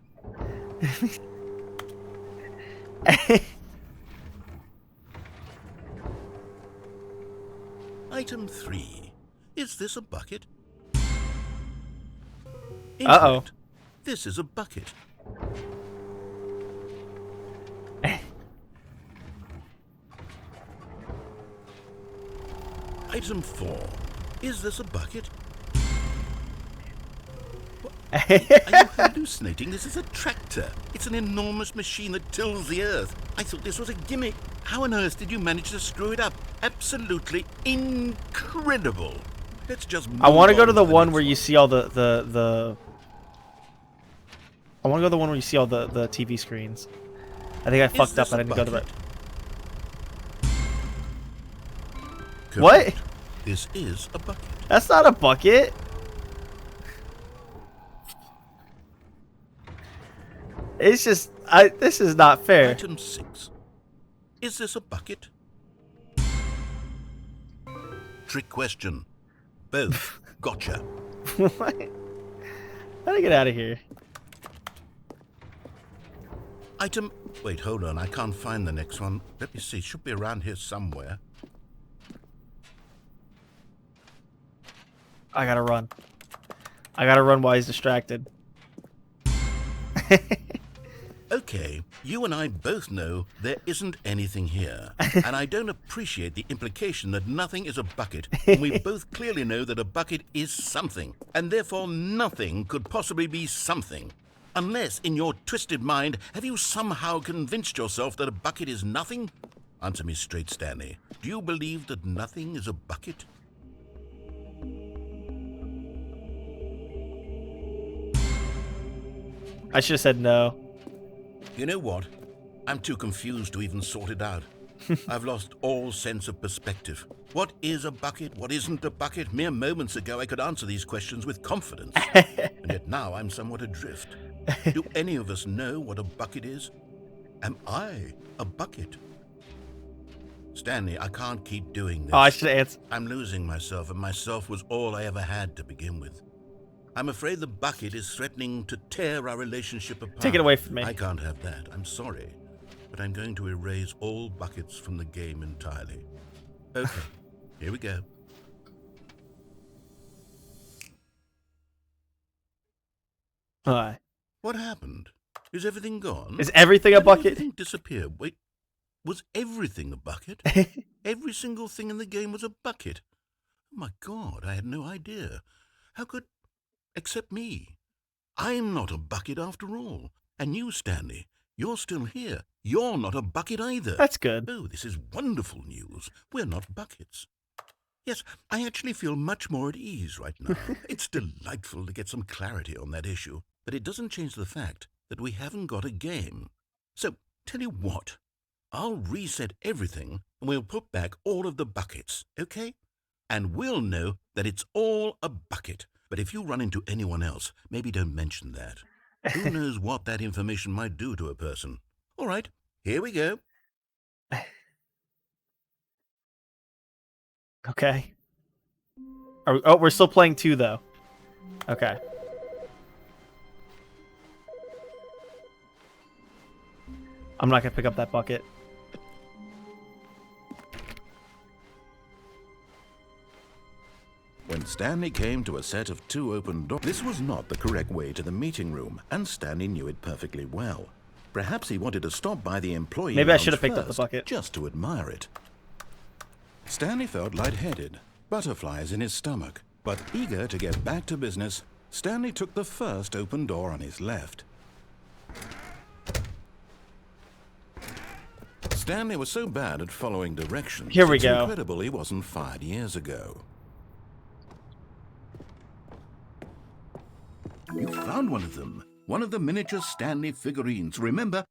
Item 3. Is this a bucket? Uh-oh. Incorrect. This is a bucket. Item 4. Is this a bucket? Are you hallucinating? This is a tractor. It's an enormous machine that tills the earth. I thought this was a gimmick. How on earth did you manage to screw it up? Absolutely incredible. Let's just I want to move go on to the one next where you see all the I want to go to the one where you see all the TV screens. I think I fucked up. this I a didn't go to bucket? the. What? Correct. This is a bucket. That's not a bucket. It's just this is not fair. Item 6. Is this a bucket? Trick question. Both. Gotcha. What? How do I get out of here? Item... Wait, hold on. I can't find the next one. Let me see. It should be around here somewhere. I gotta run. I gotta run while he's distracted. Okay, you and I both know there isn't anything here. And I don't appreciate the implication that nothing is a bucket when we both clearly know that a bucket is something. And therefore nothing could possibly be something. Unless, in your twisted mind, have you somehow convinced yourself that a bucket is nothing? Answer me straight, Stanley. Do you believe that nothing is a bucket? I should have said no. You know what? I'm too confused to even sort it out. I've lost all sense of perspective. What is a bucket? What isn't a bucket? Mere moments ago I could answer these questions with confidence. And yet now I'm somewhat adrift. Do any of us know what a bucket is? Am I a bucket? Stanley, I can't keep doing this. Oh, I should answer. I'm losing myself, and myself was all I ever had to begin with. I'm afraid the bucket is threatening to tear our relationship apart. Take it away from me. I can't have that. I'm sorry. But I'm going to erase all buckets from the game entirely. Okay, here we go. Alright. What happened? Is everything gone? Is everything a How did bucket? Everything disappeared. Wait, was everything a bucket? Every single thing in the game was a bucket. Oh my God, I had no idea. How could... Except me. I'm not a bucket after all. And you, Stanley, you're still here. You're not a bucket either. That's good. Oh, this is wonderful news. We're not buckets. Yes, I actually feel much more at ease right now. It's delightful to get some clarity on that issue, but it doesn't change the fact that we haven't got a game. So, tell you what, I'll reset everything and we'll put back all of the buckets, okay? And we'll know that it's all a bucket. But if you run into anyone else, maybe don't mention that. Who knows what that information might do to a person? All right, here we go. Okay. We're still playing 2, though. Okay. I'm not gonna pick up that bucket. When Stanley came to a set of 2 open doors, this was not the correct way to the meeting room, and Stanley knew it perfectly well. Perhaps he wanted to stop by the employee Maybe I lounge should have picked up the first, bucket. just to admire it. Stanley felt lightheaded, butterflies in his stomach, but eager to get back to business, Stanley took the first open door on his left. Stanley was so bad at following directions. Here we it's go. incredible he wasn't fired years ago. You found one of them. One of the miniature Stanley figurines. Remember,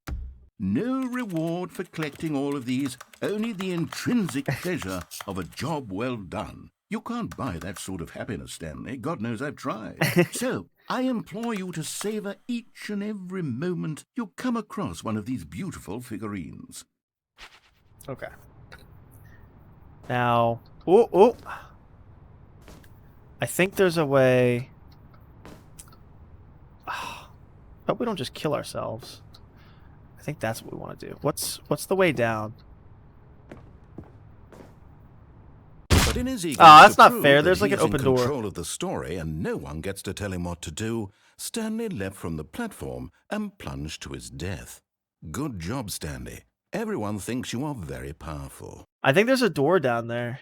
no reward for collecting all of these, only the intrinsic pleasure of a job well done. You can't buy that sort of happiness, Stanley. God knows I've tried. So, I implore you to savor each and every moment you come across one of these beautiful figurines. Okay. Now... Oh! I think there's a way... But we don't just kill ourselves. I think that's what we want to do. What's the way down? But in his eagerness that's to not prove fair. that There's like an he's in open door. control of the story and no one gets to tell him what to do, Stanley leapt from the platform and plunged to his death. Good job, Stanley. Everyone thinks you are very powerful. I think there's a door down there.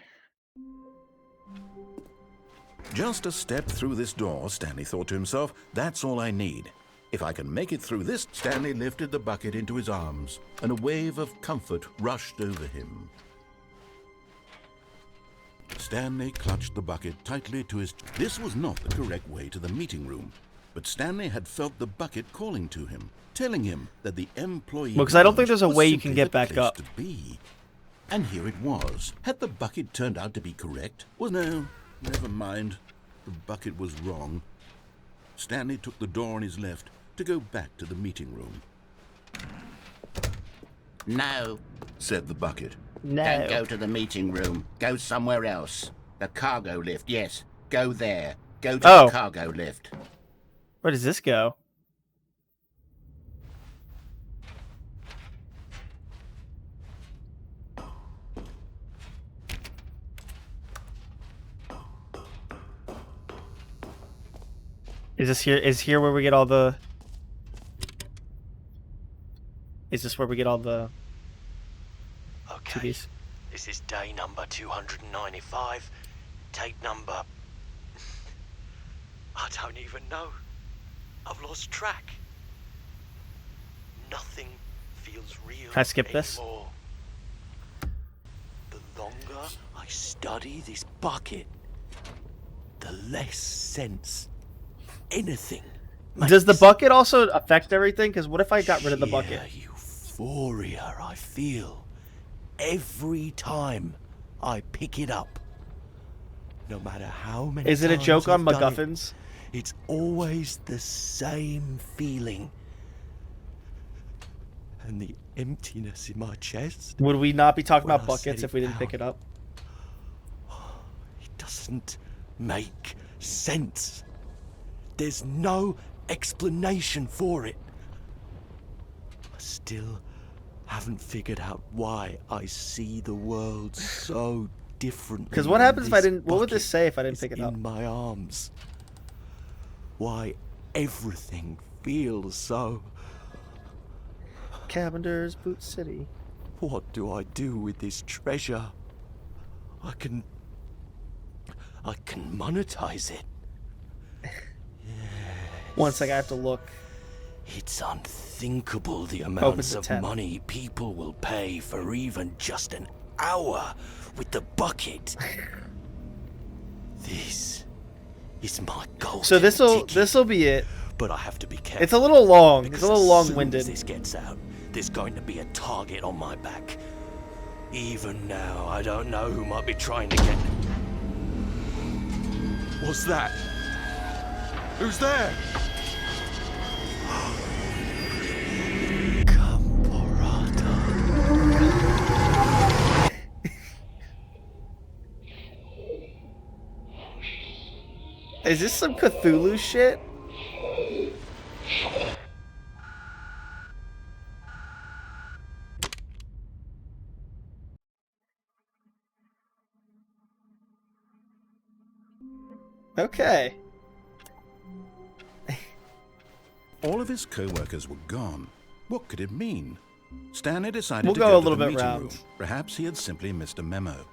Just a step through this door, Stanley thought to himself, that's all I need. If I can make it through this, Stanley lifted the bucket into his arms, and a wave of comfort rushed over him. Stanley clutched the bucket tightly to his... This was not the correct way to the meeting room, but Stanley had felt the bucket calling to him, telling him that the employee... Well, because I don't think there's a was way you can simply get the back place up. to be. And here it was. Had the bucket turned out to be correct? Well, no, never mind. The bucket was wrong. Stanley took the door on his left to go back to the meeting room. No, Said the bucket. No. don't go to the meeting room. Go somewhere else. The cargo lift, yes. Go there. Go to Oh. the cargo lift. Where does this go? Is this here? Is here where we get all the... Is this where we get all the Okay, TVs? this is day number 295. Tape number... I don't even know. I've lost track. Nothing feels real Can I skip this? anymore. The longer I study this bucket, the less sense anything makes. Does the bucket also affect everything? Because what if I got rid of the Sheer bucket? euphoria I feel every time I pick it up. No matter how many Is it a times joke on I've done it, MacGuffins? it's always the same feeling. And the emptiness in my chest. Would we not be talking When about I set buckets it if we didn't pick down. it up? It doesn't make sense. There's no explanation for it. I still haven't figured out why I see the world so differently. Because what when happens if I this didn't? What would this bucket say if I didn't is pick it up? in my arms. Why everything feels so. Cavender's Boot City. What do I do with this treasure? I can monetize it. One sec, I have to look. It's unthinkable the Opens amounts at of 10. money people will pay for even just an hour with the bucket. This is my golden So ticket. this'll be it. But I have to be careful. It's a little long. Because It's a little as soon long-winded. as this gets out, there's going to be a target on my back. Even now, I don't know who might be trying to get. What's that? Who's there? Is this some Cthulhu shit? Okay. All of his co-workers were gone. What could it mean? Stanley decided We'll to go go a to little the bit meeting round. room. Perhaps he had simply missed a memo.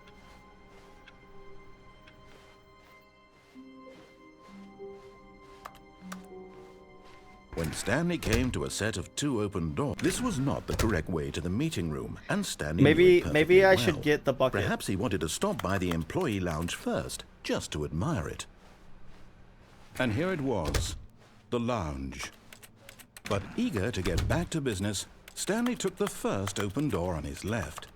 When Stanley came to a set of 2 open doors, this was not the correct way to the meeting room, and Stanley knew it perfectly Maybe I well. should get the bucket. Perhaps he wanted to stop by the employee lounge first, just to admire it. And here it was, the lounge. But eager to get back to business, Stanley took the first open door on his left.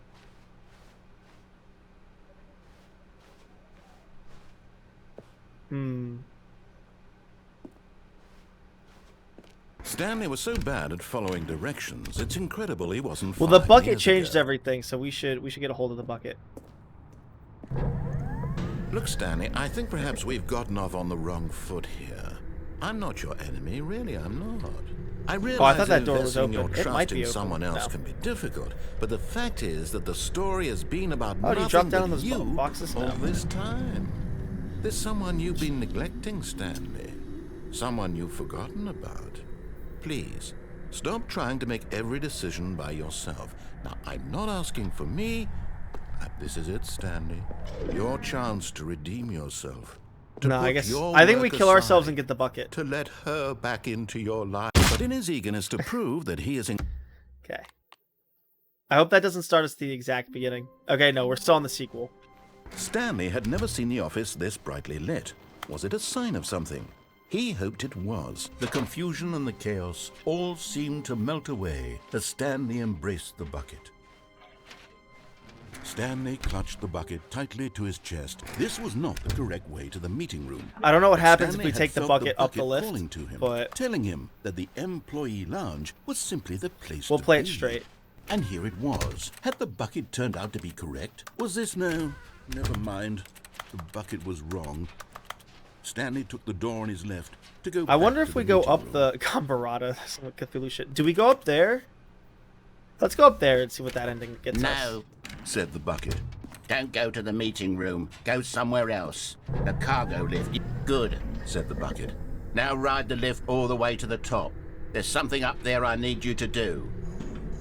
Stanley was so bad at following directions, it's incredible he wasn't Well, the 5 bucket years changed ago. everything, so we should get a hold of the bucket. Look, Stanley, I think perhaps we've gotten off on the wrong foot here. I'm not your enemy, really, I'm not. I realize thought that door was investing your open. It trust might be in open someone else now. can be difficult, but the fact is that the story has been about Oh, do you nothing drop down but on those you boxes all now? this time. There's someone you've been neglecting, Stanley. Someone you've forgotten about. Please, stop trying to make every decision by yourself. Now, I'm not asking for me. This is it, Stanley. Your chance to redeem yourself. To No, I put guess your I think we work kill ourselves aside, and get the bucket. to let her back into your life. But in his eagerness to prove that he is in... Okay. I hope that doesn't start us at the exact beginning. Okay, no, we're still on the sequel. Stanley had never seen the office this brightly lit. Was it a sign of something? He hoped it was. The confusion and the chaos all seemed to melt away as Stanley embraced the bucket. Stanley clutched the bucket tightly to his chest. This was not the correct way to the meeting room. I don't know what But happens Stanley if we had take the felt bucket up the lift, calling to him, but telling him that the employee lounge was simply the place we'll to play it be. straight. And here it was. Had the bucket turned out to be correct? Was this no? Never mind. The bucket was wrong. Stanley took the door on his left to go. I wonder back if to we the go meeting up room. the Combarata, some Cthulhu shit. Do we go up there? Let's go up there and see what that ending gets us. No, said the bucket. don't go to the meeting room. Go somewhere else. The cargo lift. Good, Said the bucket. now ride the lift all the way to the top. There's something up there I need you to do.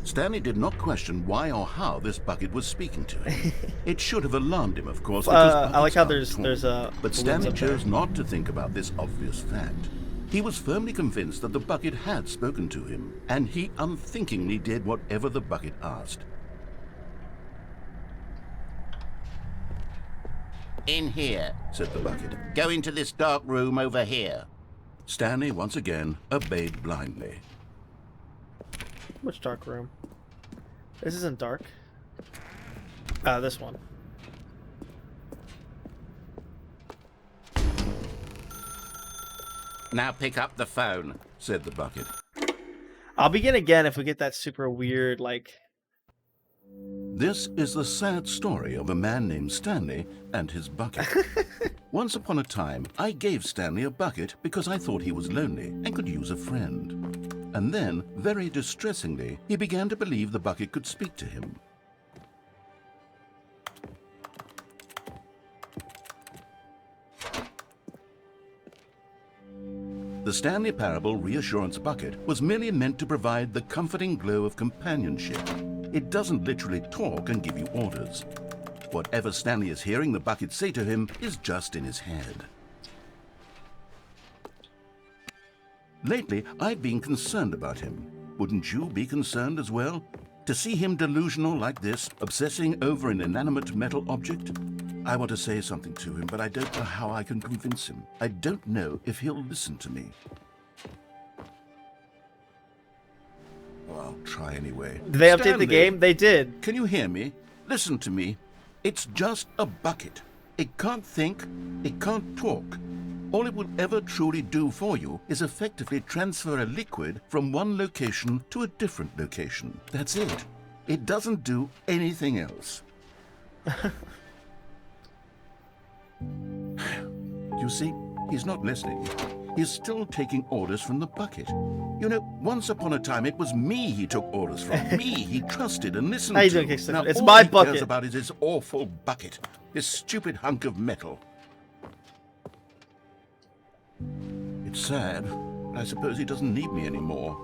Stanley did not question why or how this bucket was speaking to him. It should have alarmed him, of course. I like how buckets can't there's talk. a But balloons Stanley up there. chose not to think about this obvious fact. He was firmly convinced that the bucket had spoken to him, and he unthinkingly did whatever the bucket asked. In here. Said the bucket. Go into this dark room over here. Stanley once again obeyed blindly. Which dark room? This isn't dark. This one. Now pick up the phone. Said the bucket. I'll begin again if we get that super weird, like... This is the sad story of a man named Stanley and his bucket. Once upon a time, I gave Stanley a bucket because I thought he was lonely and could use a friend. And then, very distressingly, he began to believe the bucket could speak to him. The Stanley Parable Reassurance Bucket was merely meant to provide the comforting glow of companionship. It doesn't literally talk and give you orders. Whatever Stanley is hearing the bucket say to him is just in his head. Lately, I've been concerned about him. Wouldn't you be concerned as well? To see him delusional like this, obsessing over an inanimate metal object? I want to say something to him, but I don't know how I can convince him. I don't know if he'll listen to me. Well, I'll try anyway. Did they update the Stanley, game? They did. can you hear me? Listen to me. It's just a bucket. It can't think. It can't talk. All it will ever truly do for you is effectively transfer a liquid from one location to a different location. That's it. It doesn't do anything else. You see, he's not listening. He's still taking orders from the bucket. You know, once upon a time, it was me he took orders from. Me he trusted and listened How you to. doing, Kickstarter? Now, It's all my he bucket. cares about is this awful bucket. This stupid hunk of metal. It's sad, but I suppose he doesn't need me anymore.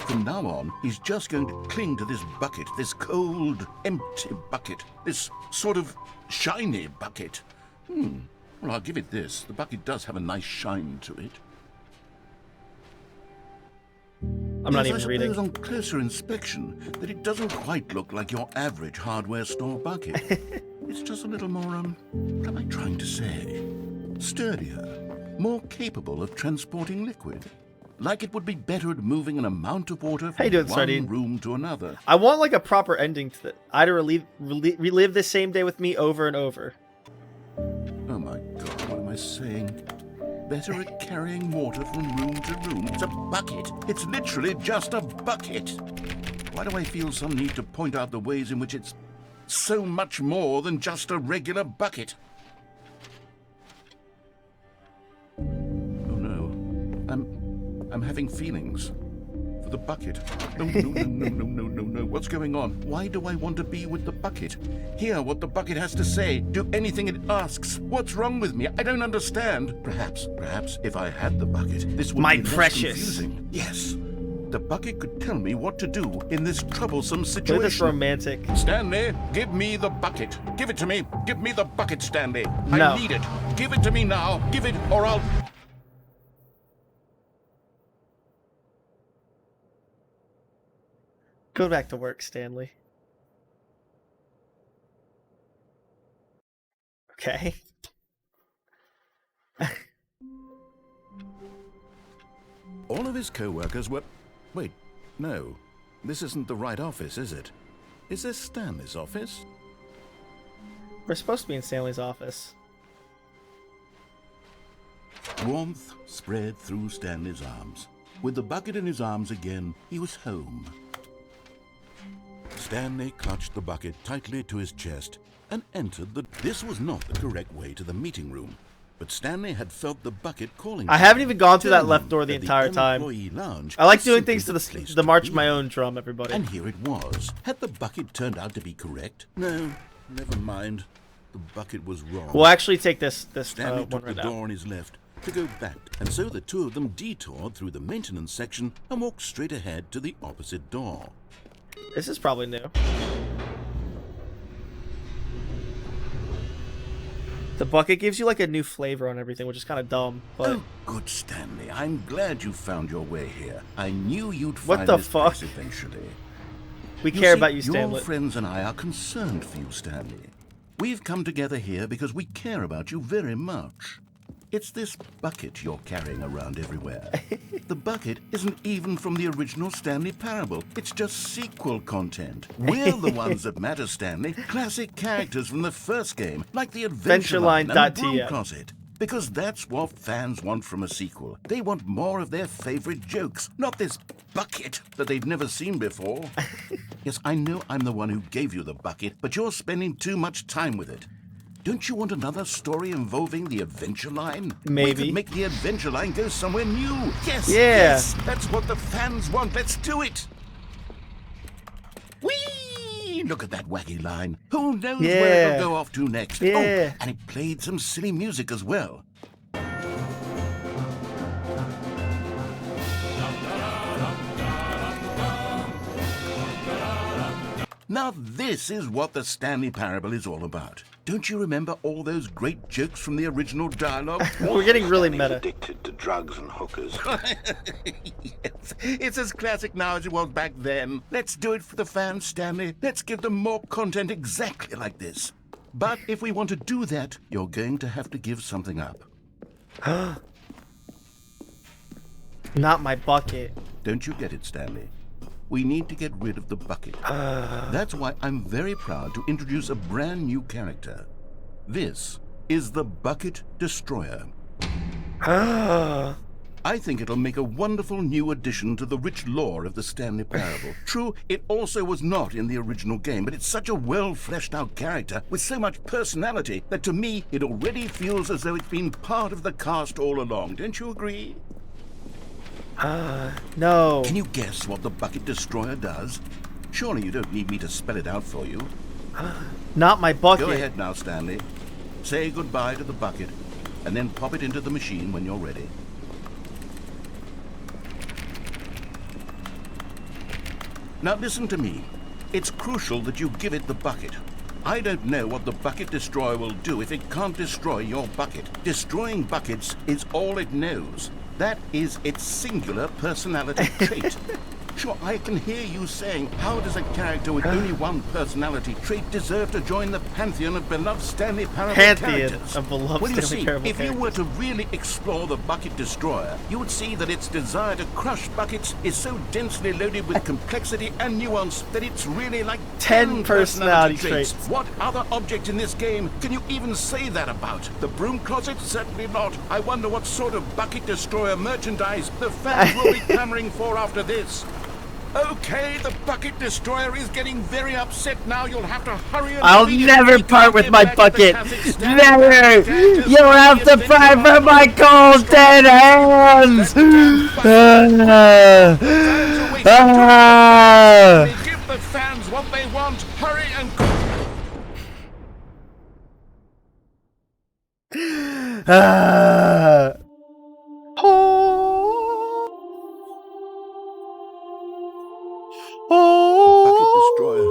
From now on, he's just going to cling to this bucket, this cold, empty bucket, this sort of shiny bucket. Well, I'll give it this. The bucket does have a nice shine to it. I'm not Yes, even reading. I suppose on closer inspection that it doesn't quite look like your average hardware store bucket. It's just a little more, what am I trying to say? Sturdier, more capable of transporting liquid. Like it would be better at moving an amount of water How you from doing, one Sardine? room to another. I want like a proper ending to it. I to relive this same day with me over and over. Oh my God, what am I saying? Better at carrying water from room to room. It's a bucket. It's literally just a bucket. Why do I feel some need to point out the ways in which it's so much more than just a regular bucket? Oh no. I'm having feelings. For the bucket. No, no, no, no, no, no, no, no. What's going on? Why do I want to be with the bucket? Hear what the bucket has to say. Do anything it asks. What's wrong with me? I don't understand. Perhaps, if I had the bucket, this would My be less precious. confusing. Yes. The bucket could tell me what to do in this troublesome Look at this situation. romantic. Stanley, give me the bucket. Give it to me. Give me the bucket, Stanley. No. I need it. Give it to me now. Give it or I'll... Go back to work, Stanley. Okay. All of his co-workers were... Wait, no. This isn't the right office, is it? Is this Stanley's office? We're supposed to be in Stanley's office. Warmth spread through Stanley's arms. With the bucket in his arms again, he was home. Stanley clutched the bucket tightly to his chest and entered the... This was not the correct way to the meeting room, but Stanley had felt the bucket calling. I to haven't him, even gone through that telling left him door the that entire time. employee lounge I like was doing simply things to place the to March be. My Own drum, everybody. And here it was. Had the bucket turned out to be correct? No, never mind. The bucket was wrong. We'll actually take this Stanley one took right the now. door on his left to go back, and so the two of them detoured through the maintenance section and walked straight ahead to the opposite door. This is probably new. The bucket gives you like a new flavor on everything, which is kind of dumb. But Oh, good, Stanley. I'm glad you found your way here. I knew you'd What find the this fuck? place eventually. we care see, about you, Your Stanley. friends and I are concerned for you, Stanley. We've come together here because we care about you very much. It's this bucket you're carrying around everywhere. The bucket isn't even from the original Stanley Parable. It's just sequel content. We're the ones that matter, Stanley. Classic characters from the first game, like the Adventure Line and the Broom Adventureline.tm. Closet. Because that's what fans want from a sequel. They want more of their favorite jokes, not this bucket that they've never seen before. Yes, I know I'm the one who gave you the bucket, but you're spending too much time with it. Don't you want another story involving the adventure line? Maybe. We could make the adventure line go somewhere new. Yes, Yeah. yes, that's what the fans want. Let's do it. Whee! Look at that wacky line. Who knows where Yeah. it'll go off to next? Yeah. Oh, and it played some silly music as well. Now this is what the Stanley Parable is all about. Don't you remember all those great jokes from the original dialogue? We're getting really He's meta. addicted to drugs and hookers. Yes, it's as classic now as it was back then. Let's do it for the fans, Stanley. Let's give them more content exactly like this. But if we want to do that, you're going to have to give something up. Not my bucket. Don't you get it, Stanley? We need to get rid of the bucket. That's why I'm very proud to introduce a brand new character. This is the Bucket Destroyer. I think it'll make a wonderful new addition to the rich lore of the Stanley Parable. True, it also was not in the original game, but it's such a well-fleshed-out character with so much personality that to me it already feels as though it's been part of the cast all along. Don't you agree? No. Can you guess what the Bucket Destroyer does? Surely you don't need me to spell it out for you. Not my bucket. Go ahead now, Stanley. Say goodbye to the bucket, and then pop it into the machine when you're ready. Now listen to me. It's crucial that you give it the bucket. I don't know what the Bucket Destroyer will do if it can't destroy your bucket. Destroying buckets is all it knows. That is its singular personality trait. Sure, I can hear you saying, how does a character with only one personality trait deserve to join the pantheon of beloved Stanley Parable characters? Of beloved Well, you Stanley see, Parable if you characters. were to really explore the Bucket Destroyer, you would see that its desire to crush buckets is so densely loaded with complexity and nuance that it's really like 10 personality traits. traits. What other object in this game can you even say that about? The broom closet? Certainly not. I wonder what sort of Bucket Destroyer merchandise the fans will be clamoring for after this. Okay, the Bucket Destroyer is getting very upset now. You'll have to hurry and I'll beat it. never We part can't with get my back to the bucket. classic Stanley Never. characters. You'll have to The fight for my cold dead hands. fans are waiting. They give the fans what they want. Hurry and Bucket Destroyer,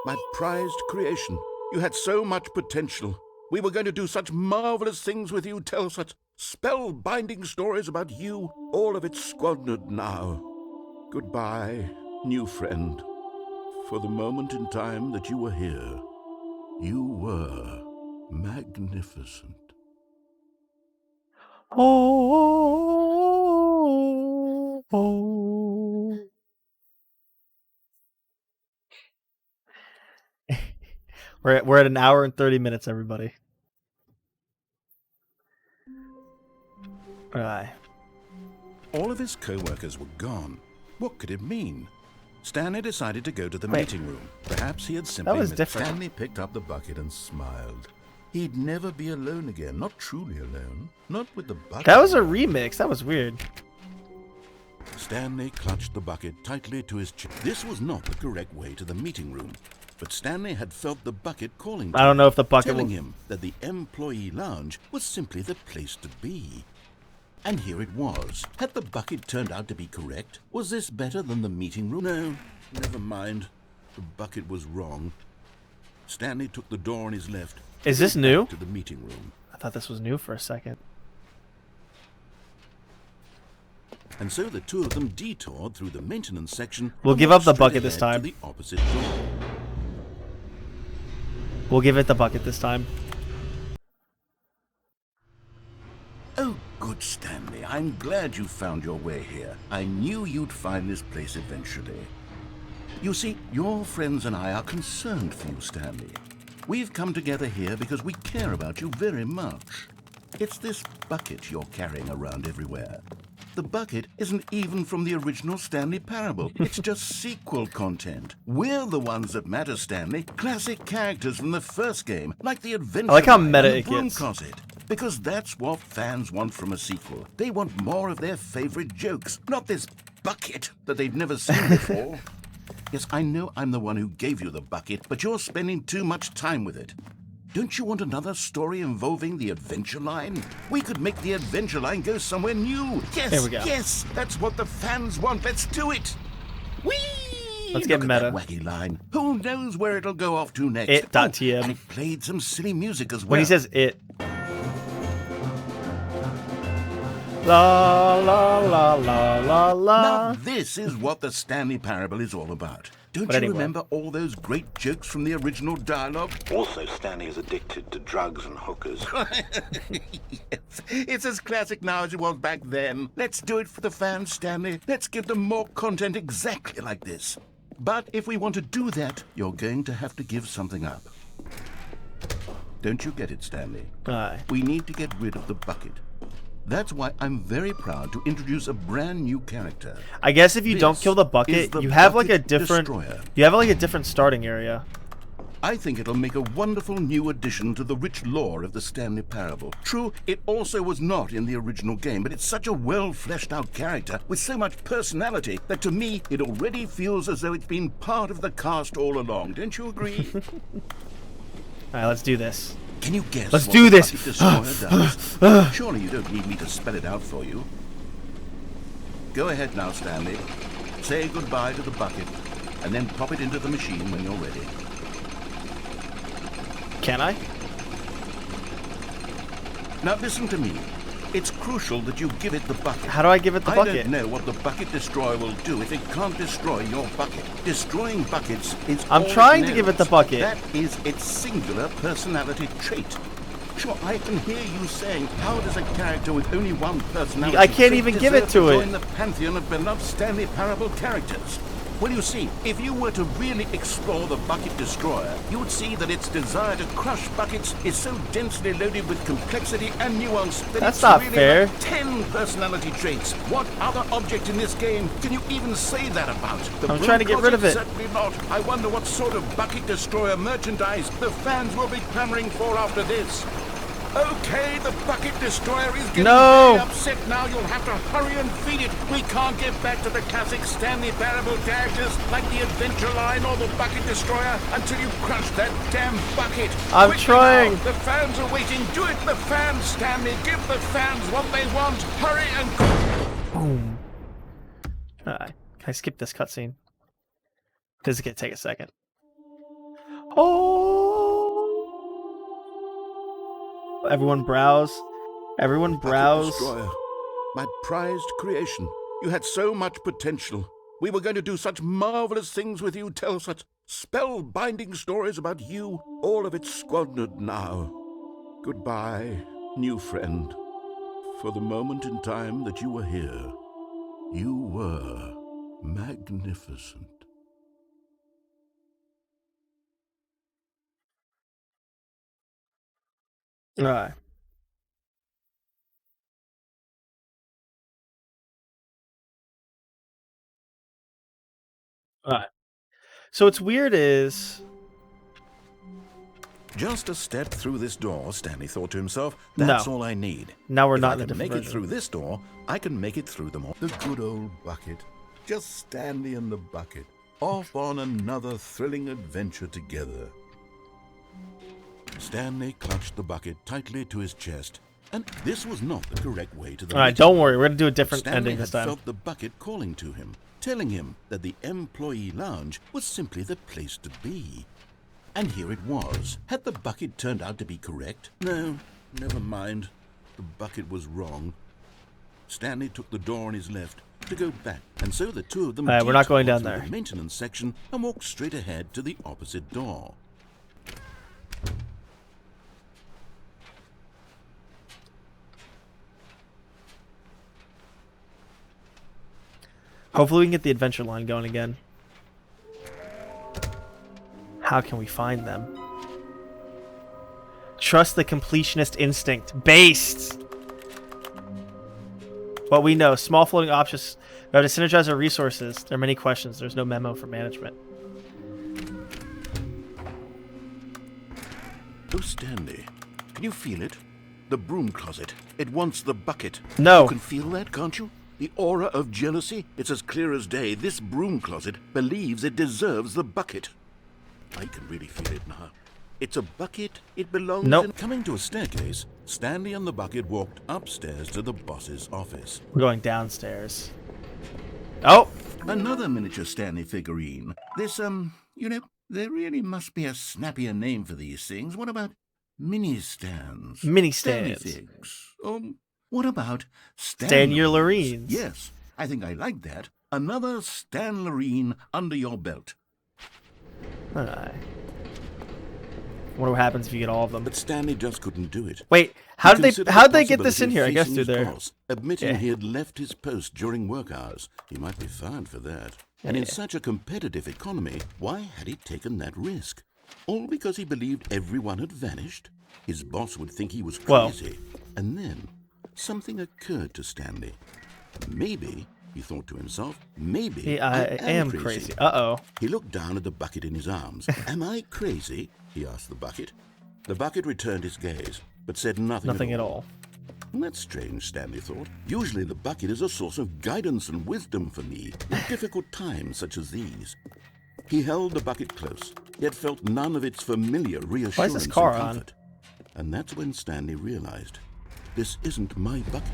my prized creation. You had so much potential. We were going to do such marvelous things with you, tell such spellbinding stories about you. All of it squandered now. Goodbye, new friend. For the moment in time that you were here, you were magnificent. We're at an hour and 30 minutes, everybody. Alright. All of his co-workers were gone. What could it mean? Stanley decided to go to the meeting room. Perhaps he had simply was met different. Stanley picked up the bucket and smiled. He'd never be alone again. Not truly alone. Not with the bucket. That was a remix. That was weird. Stanley clutched the bucket tightly to his chest. This was not the correct way to the meeting room. But Stanley had felt the bucket calling to I don't know if the bucket telling will... him that the employee lounge was simply the place to be. And here it was. Had the bucket turned out to be correct? Was this better than the meeting room? No, never mind. The bucket was wrong. Stanley took the door on his left. Is this new? To the meeting room. I thought this was new for a second. And so the two of them detoured through the maintenance section. We'll and give up walked the straight bucket this ahead to time. the opposite door. We'll give it the bucket this time. Oh, good, Stanley. I'm glad you found your way here. I knew you'd find this place eventually. You see, your friends and I are concerned for you, Stanley. We've come together here because we care about you very much. It's this bucket you're carrying around everywhere. The bucket isn't even from the original Stanley Parable. It's just sequel content. We're the ones that matter, Stanley. Classic characters from the first game, like the adventure I like how line meta and the it broom gets. closet. Because that's what fans want from a sequel. They want more of their favorite jokes, not this bucket that they've never seen before. Yes, I know I'm the one who gave you the bucket, but you're spending too much time with it. Don't you want another story involving the adventure line? We could make the adventure line go somewhere new. Yes, There we go. yes, that's what the fans want. Let's do it. Whee! Let's get Look at meta. that wacky line. Who knows where it'll go off to next? It.tm. And it played some silly music as well. When he says it. La la la la la la. Now this is what the Stanley Parable is all about. Don't But you anyway. remember all those great jokes from the original dialogue? Also, Stanley is addicted to drugs and hookers. Yes, it's as classic now as it was back then. Let's do it for the fans, Stanley. Let's give them more content exactly like this. But if we want to do that, you're going to have to give something up. Don't you get it, Stanley? Aye. We need to get rid of the bucket. That's why I'm very proud to introduce a brand new character. I guess if you don't This kill the is bucket, the you have like a Bucket different. Destroyer. You have like a different starting area. I think it'll make a wonderful new addition to the rich lore of the Stanley Parable. True, it also was not in the original game, but it's such a well-fleshed-out character with so much personality that to me it already feels as though it's been part of the cast all along. Don't you agree? All right, let's do this. Can you guess Let's what do the this. Bucket Destroyer does? Surely you don't need me to spell it out for you. Go ahead now, Stanley. Say goodbye to the bucket, and then pop it into the machine when you're ready. Can I? Now listen to me. It's crucial that you give it the bucket. How do I give it the I bucket? don't know what the bucket destroyer will do if it can't destroy your bucket. Destroying buckets is I'm all trying it to give it knows. the bucket. That is its singular personality trait. Sure, I can hear you saying, how does a character with only one personality I can't trait even give it deserve to it. join the pantheon of beloved Stanley Parable characters? Well, you see, if you were to really explore the Bucket Destroyer, you would see that its desire to crush buckets is so densely loaded with complexity and nuance that That's it's not really fair. like 10 personality traits. What other object in this game can you even say that about? The I'm broom trying to get rid of closet? it. Certainly not. I wonder what sort of Bucket Destroyer merchandise the fans will be clamoring for after this. Okay, the Bucket Destroyer is getting No. very upset now. You'll have to hurry and feed it. We can't get back to the classic Stanley Parable characters like the Adventure Line or the Bucket Destroyer until you crush that damn bucket. I'm Quickly trying. now. The fans are waiting. Do it, the fans, Stanley. Give the fans what they want. Hurry and... Boom. Alright. Can I skip this cutscene? This is gonna take a second. Oh! Everyone browse. Everyone browse. Bucket Destroyer, my prized creation. You had so much potential. We were going to do such marvelous things with you, tell such spellbinding stories about you. All of it squandered now. Goodbye, new friend. For the moment in time that you were here, you were magnificent. Alright. Alright. So what's weird is Just a step through this door, Stanley thought to himself. That's No. all I need. now we're If not I in a can different make it version. through this door, I can make it through them all. The good old bucket. Just Stanley and the bucket. Off on another thrilling adventure together. Stanley clutched the bucket tightly to his chest. And this was not the correct way to the Alright, meeting. don't worry. We're gonna do a different Stanley ending had this time. felt the bucket calling to him, telling him that the employee lounge was simply the place to be. And here it was. Had the bucket turned out to be correct? No, never mind. The bucket was wrong. Stanley took the door on his left to go back, and so the two of them Alright, we're not going detoured down through there. the maintenance section and walked straight ahead to the opposite door. Hopefully we can get the adventure line going again. How can we find them? trust the completionist instinct. Based. What we know, small floating options. We have to synergize our resources. There are many questions. There's no memo for management. Oh, Stanley, can you feel it? The broom closet. It wants the bucket. No. You can feel that, can't you? The aura of jealousy? It's as clear as day. This broom closet believes it deserves the bucket. I can really feel it now. It's a bucket. It belongs Nope. Coming to a staircase, Stanley and the bucket walked upstairs to the boss's office. We're going downstairs. Oh! Another miniature Stanley figurine. This, you know, there really must be a snappier name for these things. What about mini stands? Mini Stanley stands. figs. What about Stanley? Stanley-Lorines. Yes, I think I like that. Another Stanley under your belt. Alright. Wonder what happens if you get all of them. But Stanley just couldn't do it. Wait, how'd they get this in possibility here? of I guess facing through his there. boss, admitting Yeah. he had left his post during work hours. He might be fired for that. And in Yeah. such a competitive economy, why had he taken that risk? All because he believed everyone had vanished? His boss would think he was Well. crazy. And then something occurred to Stanley. Maybe, he thought to himself, maybe I am crazy. Uh-oh. He looked down at the bucket in his arms. Am I crazy? He asked the bucket. The bucket returned his gaze, but said nothing Nothing at all. That's strange, Stanley thought. Usually the bucket is a source of guidance and wisdom for me in difficult times such as these. He held the bucket close, yet felt none of its familiar reassurance Why is this car and on? comfort. And that's when Stanley realized, this isn't my bucket.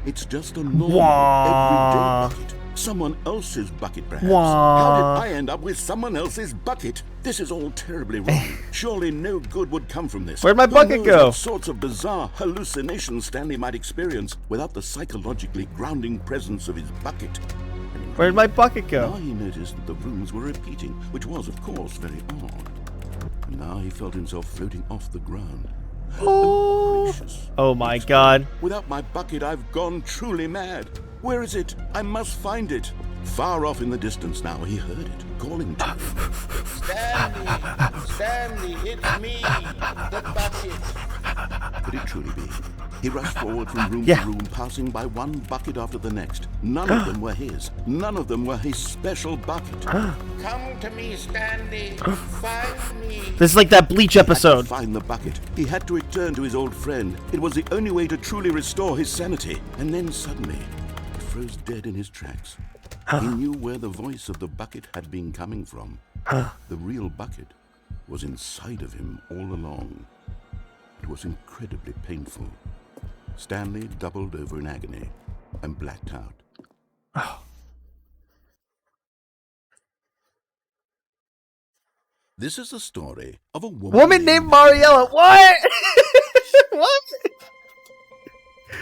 It's just a normal, Wah. everyday bucket. Someone else's bucket, perhaps. Wah. How did I end up with someone else's bucket? This is all terribly wrong. Surely no good would come from this. Where'd my Who bucket knows go? what sorts of bizarre hallucinations Stanley might experience without the psychologically grounding presence of his bucket. Where'd my bucket Now go? he noticed that the rooms were repeating, which was, of course, very odd. And now he felt himself floating off the ground. Oh, Gracious. oh my god. Without my bucket, I've gone truly mad. Where is it? I must find it. Far off in the distance now, he heard it, calling to him. Stanley, it's me, the bucket. Could it truly be? He rushed forward from room Yeah. to room, passing by one bucket after the next. None of them were his. None of them were his special bucket. Come to me, Stanley. Find me. This is like that Bleach He had to episode. find the bucket. He had to return to his old friend. It was the only way to truly restore his sanity. And then suddenly, he froze dead in his tracks. He knew where the voice of the bucket had been coming from. The real bucket was inside of him all along. It was incredibly painful. Stanley doubled over in agony and blacked out. This is the story of a Woman named Mariella. What? What?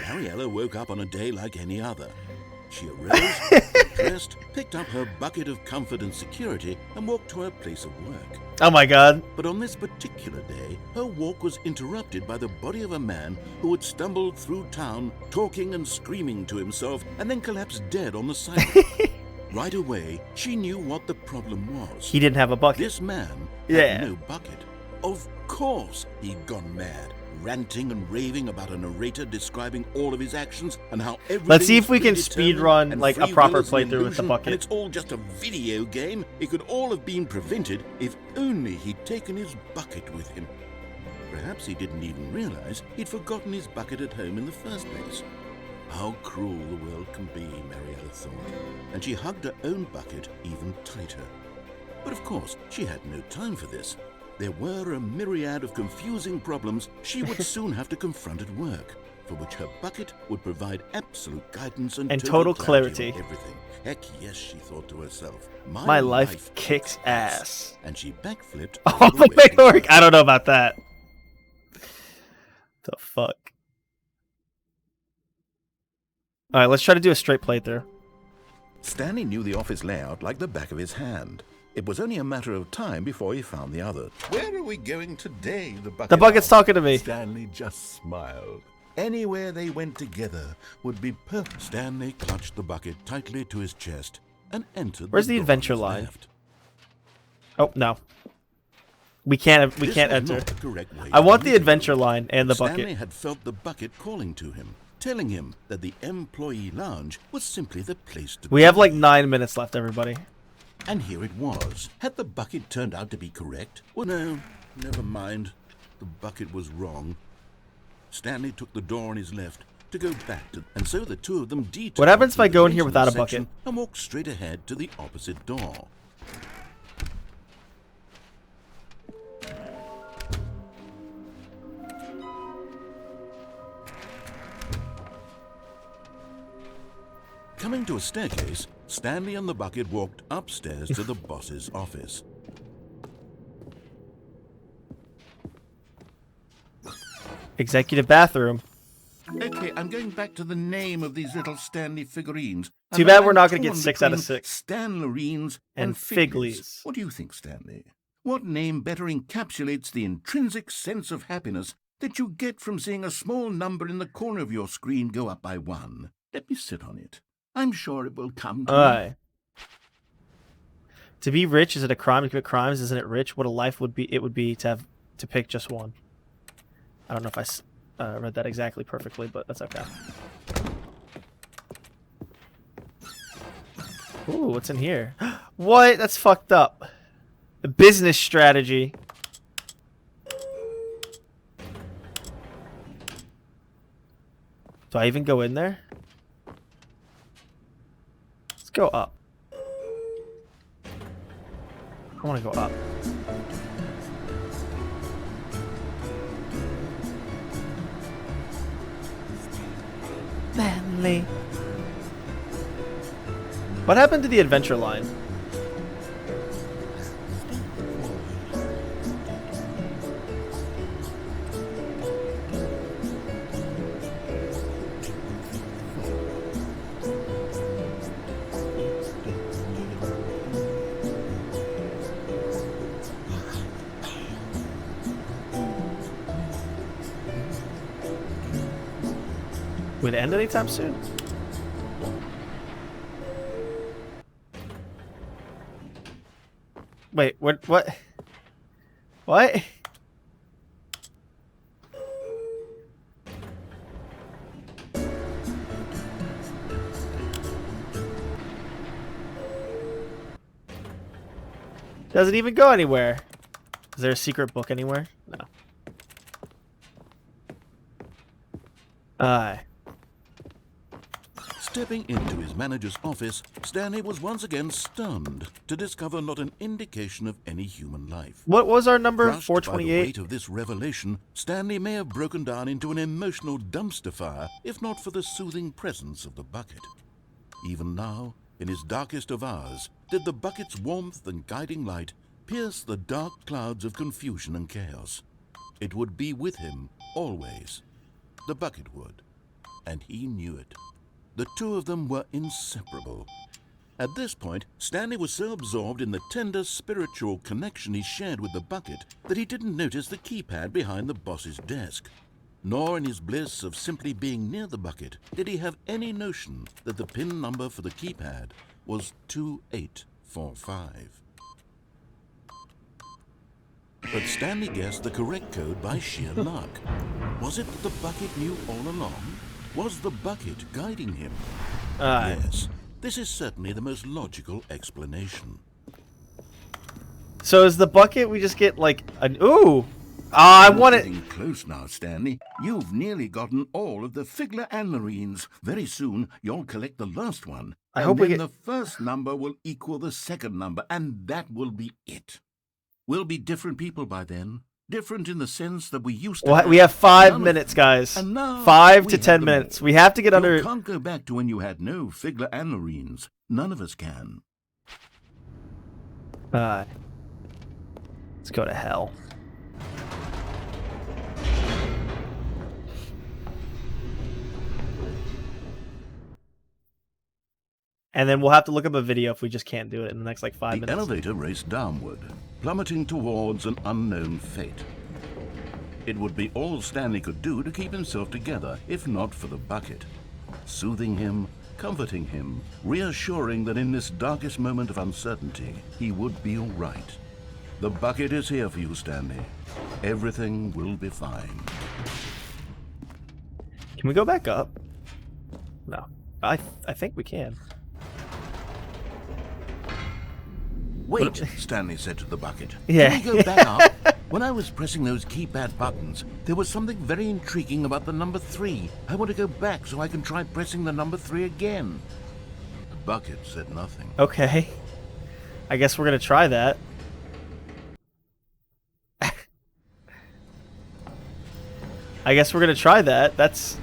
Mariella woke up on a day like any other. She arose, dressed, picked up her bucket of comfort and security, and walked to her place of work. Oh my god. But on this particular day, her walk was interrupted by the body of a man who had stumbled through town, talking and screaming to himself, and then collapsed dead on the sidewalk. Right away, she knew what the problem was. He didn't have a bucket. This man Yeah. had no bucket. Of course he'd gone mad, ranting and raving about a narrator describing all of his actions and how everything Let's see if was we can predetermined speedrun, and like, a free proper will is an playthrough with the illusion bucket. And it's all just a video game. It could all have been prevented if only he'd taken his bucket with him. Perhaps he didn't even realize he'd forgotten his bucket at home in the first place. How cruel the world can be, Mariella thought, and she hugged her own bucket even tighter. But of course, she had no time for this. There were a myriad of confusing problems she would soon have to confront at work, for which her bucket would provide absolute guidance and total clarity. on everything. Heck yes, she thought to herself. My life kicks ass. And she backflipped All the way to work. I don't know about that. The fuck? Alright, let's try to do a straight playthrough. Stanley knew the office layout like the back of his hand. It was only a matter of time before he found the other. Where are we going today? The bucket's talking to me. Stanley just smiled. Anywhere they went together would be perfect. Stanley clutched the bucket tightly to his chest and entered. Where's the door on adventure his line? left. Oh, no. We can't This was enter. not the correct way I to want the use it. adventure line and the Stanley bucket. had felt the bucket calling to him, telling him that the employee lounge was simply the place to We be. have like 9 minutes left, everybody. And here it was. Had the bucket turned out to be correct? Well, no, never mind. The bucket was wrong. Stanley took the door on his left to go back to, and so the two of them detoured. What happens if I to the go in here maintenance without a bucket? section and walked straight ahead to the opposite door. Coming to a staircase, Stanley and the bucket walked upstairs to the boss's office. Executive bathroom. Okay, I'm going back to the name of these little Stanley figurines. Too bad we're not going to get 6 out of 6. Stanlerines And and Figlies. Figlies. What do you think, Stanley? What name better encapsulates the intrinsic sense of happiness that you get from seeing a small number in the corner of your screen go up by 1? Let me sit on it. I'm sure it will come to me. Aye. To be rich, is it a crime to commit crimes? Isn't it rich? What a life would be! It would be to pick just one. I don't know if I read that exactly perfectly, but that's okay. Ooh, what's in here? What? That's fucked up. The business strategy. Do I even go in there? Let's go up. I want to go up. Stanley. What happened to the adventure line? Would it end anytime soon? Wait, what? What? What? Doesn't even go anywhere. Is there a secret book anywhere? No. Aye. Stepping into his manager's office, Stanley was once again stunned to discover not an indication of any human life. What was our number? Crushed by the 428? weight of this revelation, Stanley may have broken down into an emotional dumpster fire if not for the soothing presence of the bucket. Even now, in his darkest of hours, did the bucket's warmth and guiding light pierce the dark clouds of confusion and chaos. It would be with him always. The bucket would, and he knew it. The two of them were inseparable. At this point, Stanley was so absorbed in the tender spiritual connection he shared with the bucket that he didn't notice the keypad behind the boss's desk. Nor in his bliss of simply being near the bucket did he have any notion that the PIN number for the keypad was 2845. But Stanley guessed the correct code by sheer luck. Was it that the bucket knew all along? Was the bucket guiding him? Yes, this is certainly the most logical explanation. So is the bucket we just get like an ooh? I want it. Getting close now, Stanley. You've nearly gotten all of the Figler Anmarines. Very soon, you'll collect the last one. I hope we then get- the first number will equal the second number, and that will be it. We'll be different people by then. Different in the sense that we used to. We have 5 None of- minutes, guys. And now 5 we to have 10 them minutes. all. We have to get You under. can't go back to when you had no Figler Anmarines. None of us can. Let's go to hell. And then we'll have to look up a video if we just can't do it in the next like 5 The minutes. elevator raced downward, plummeting towards an unknown fate. It would be all Stanley could do to keep himself together, if not for the bucket. Soothing him, comforting him, reassuring that in this darkest moment of uncertainty, he would be all right. The bucket is here for you, Stanley. Everything will be fine. Can we go back up? No. I think we can. Wait, Stanley said to the bucket. Yeah. Can we go back up? When I was pressing those keypad buttons, there was something very intriguing about the number 3. I want to go back so I can try pressing the number 3 again. The bucket said nothing. Okay. I guess we're going to try that. I guess we're going to try that. That's...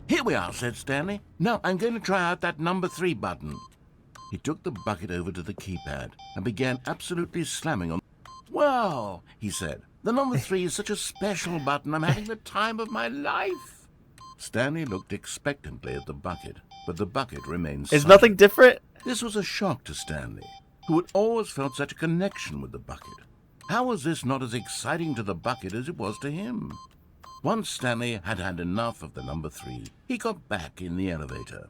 Here we are, said Stanley. Now I'm going to try out that number 3 button. He took the bucket over to the keypad and began absolutely slamming on... Well, he said, the number 3 is such a special button. I'm having the time of my life. Stanley looked expectantly at the bucket, but the bucket remained silent. Is nothing different? This was a shock to Stanley, who had always felt such a connection with the bucket. How was this not as exciting to the bucket as it was to him? Once Stanley had had enough of the number 3, he got back in the elevator.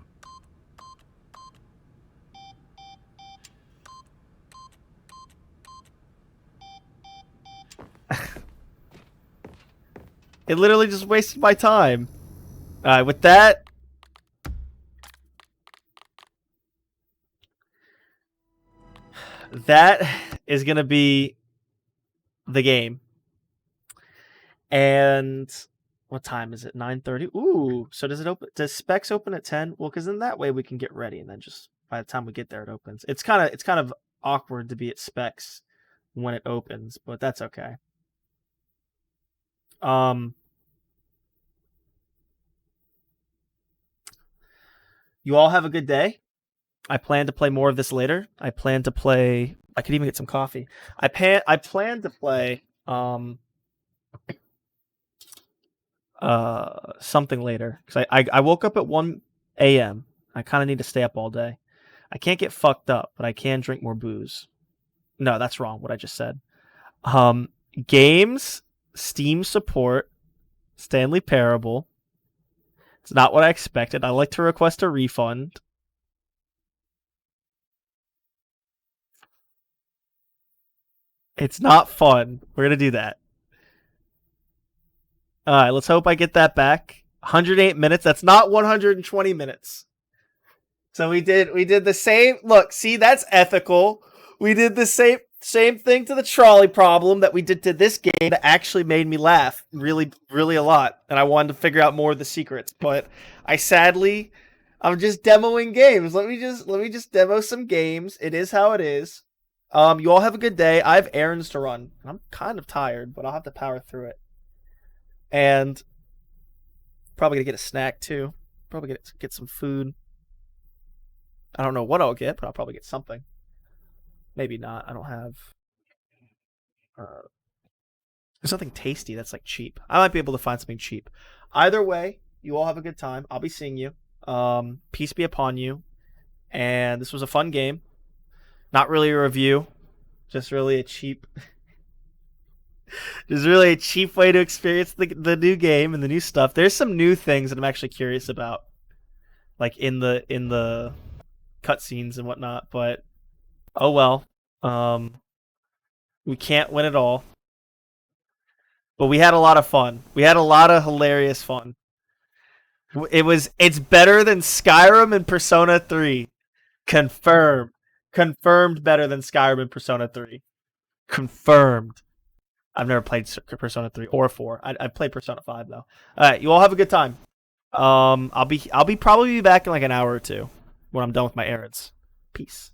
It literally just wasted my time. Alright, with that... That is going to be the game. And what time is it? 9:30? Ooh, so does it open? Does Specs open at 10? Well, because then that way we can get ready, and then just by the time we get there, it opens. It's kind of awkward to be at Specs when it opens, but that's okay. You all have a good day. I plan to play more of this later. I plan to play... I could even get some coffee. I plan to play something later. Because I woke up at 1 a.m. I kind of need to stay up all day. I can't get fucked up, but I can drink more booze. No, that's wrong, what I just said. Games, Steam support, Stanley Parable. It's not what I expected. I'd like to request a refund. It's not fun. We're going to do that. Alright, let's hope I get that back. 108 minutes. That's not 120 minutes. So we did the same. Look, see, that's ethical. We did the same thing to the trolley problem that we did to this game that actually made me laugh really, really a lot. And I wanted to figure out more of the secrets. But I'm just demoing games. Let me just demo some games. It is how it is. You all have a good day. I have errands to run. I'm kind of tired, but I'll have to power through it. And probably gonna get a snack too. Probably get some food. I don't know what I'll get, but I'll probably get something. Maybe not. I don't have... there's nothing tasty that's like cheap. I might be able to find something cheap. Either way, you all have a good time. I'll be seeing you. Peace be upon you. And this was a fun game. Not really a review. Just really a cheap... Just really a cheap way to experience the new game and the new stuff. There's some new things that I'm actually curious about. Like in the cutscenes and whatnot, but oh well. We can't win it all. But we had a lot of fun. We had a lot of hilarious fun. It's better than Skyrim and Persona 3. Confirmed better than Skyrim and Persona 3. Confirmed. I've never played Persona 3 or 4. I played Persona 5 though. Alright, you all have a good time. I'll probably be back in like an hour or two when I'm done with my errands. Peace.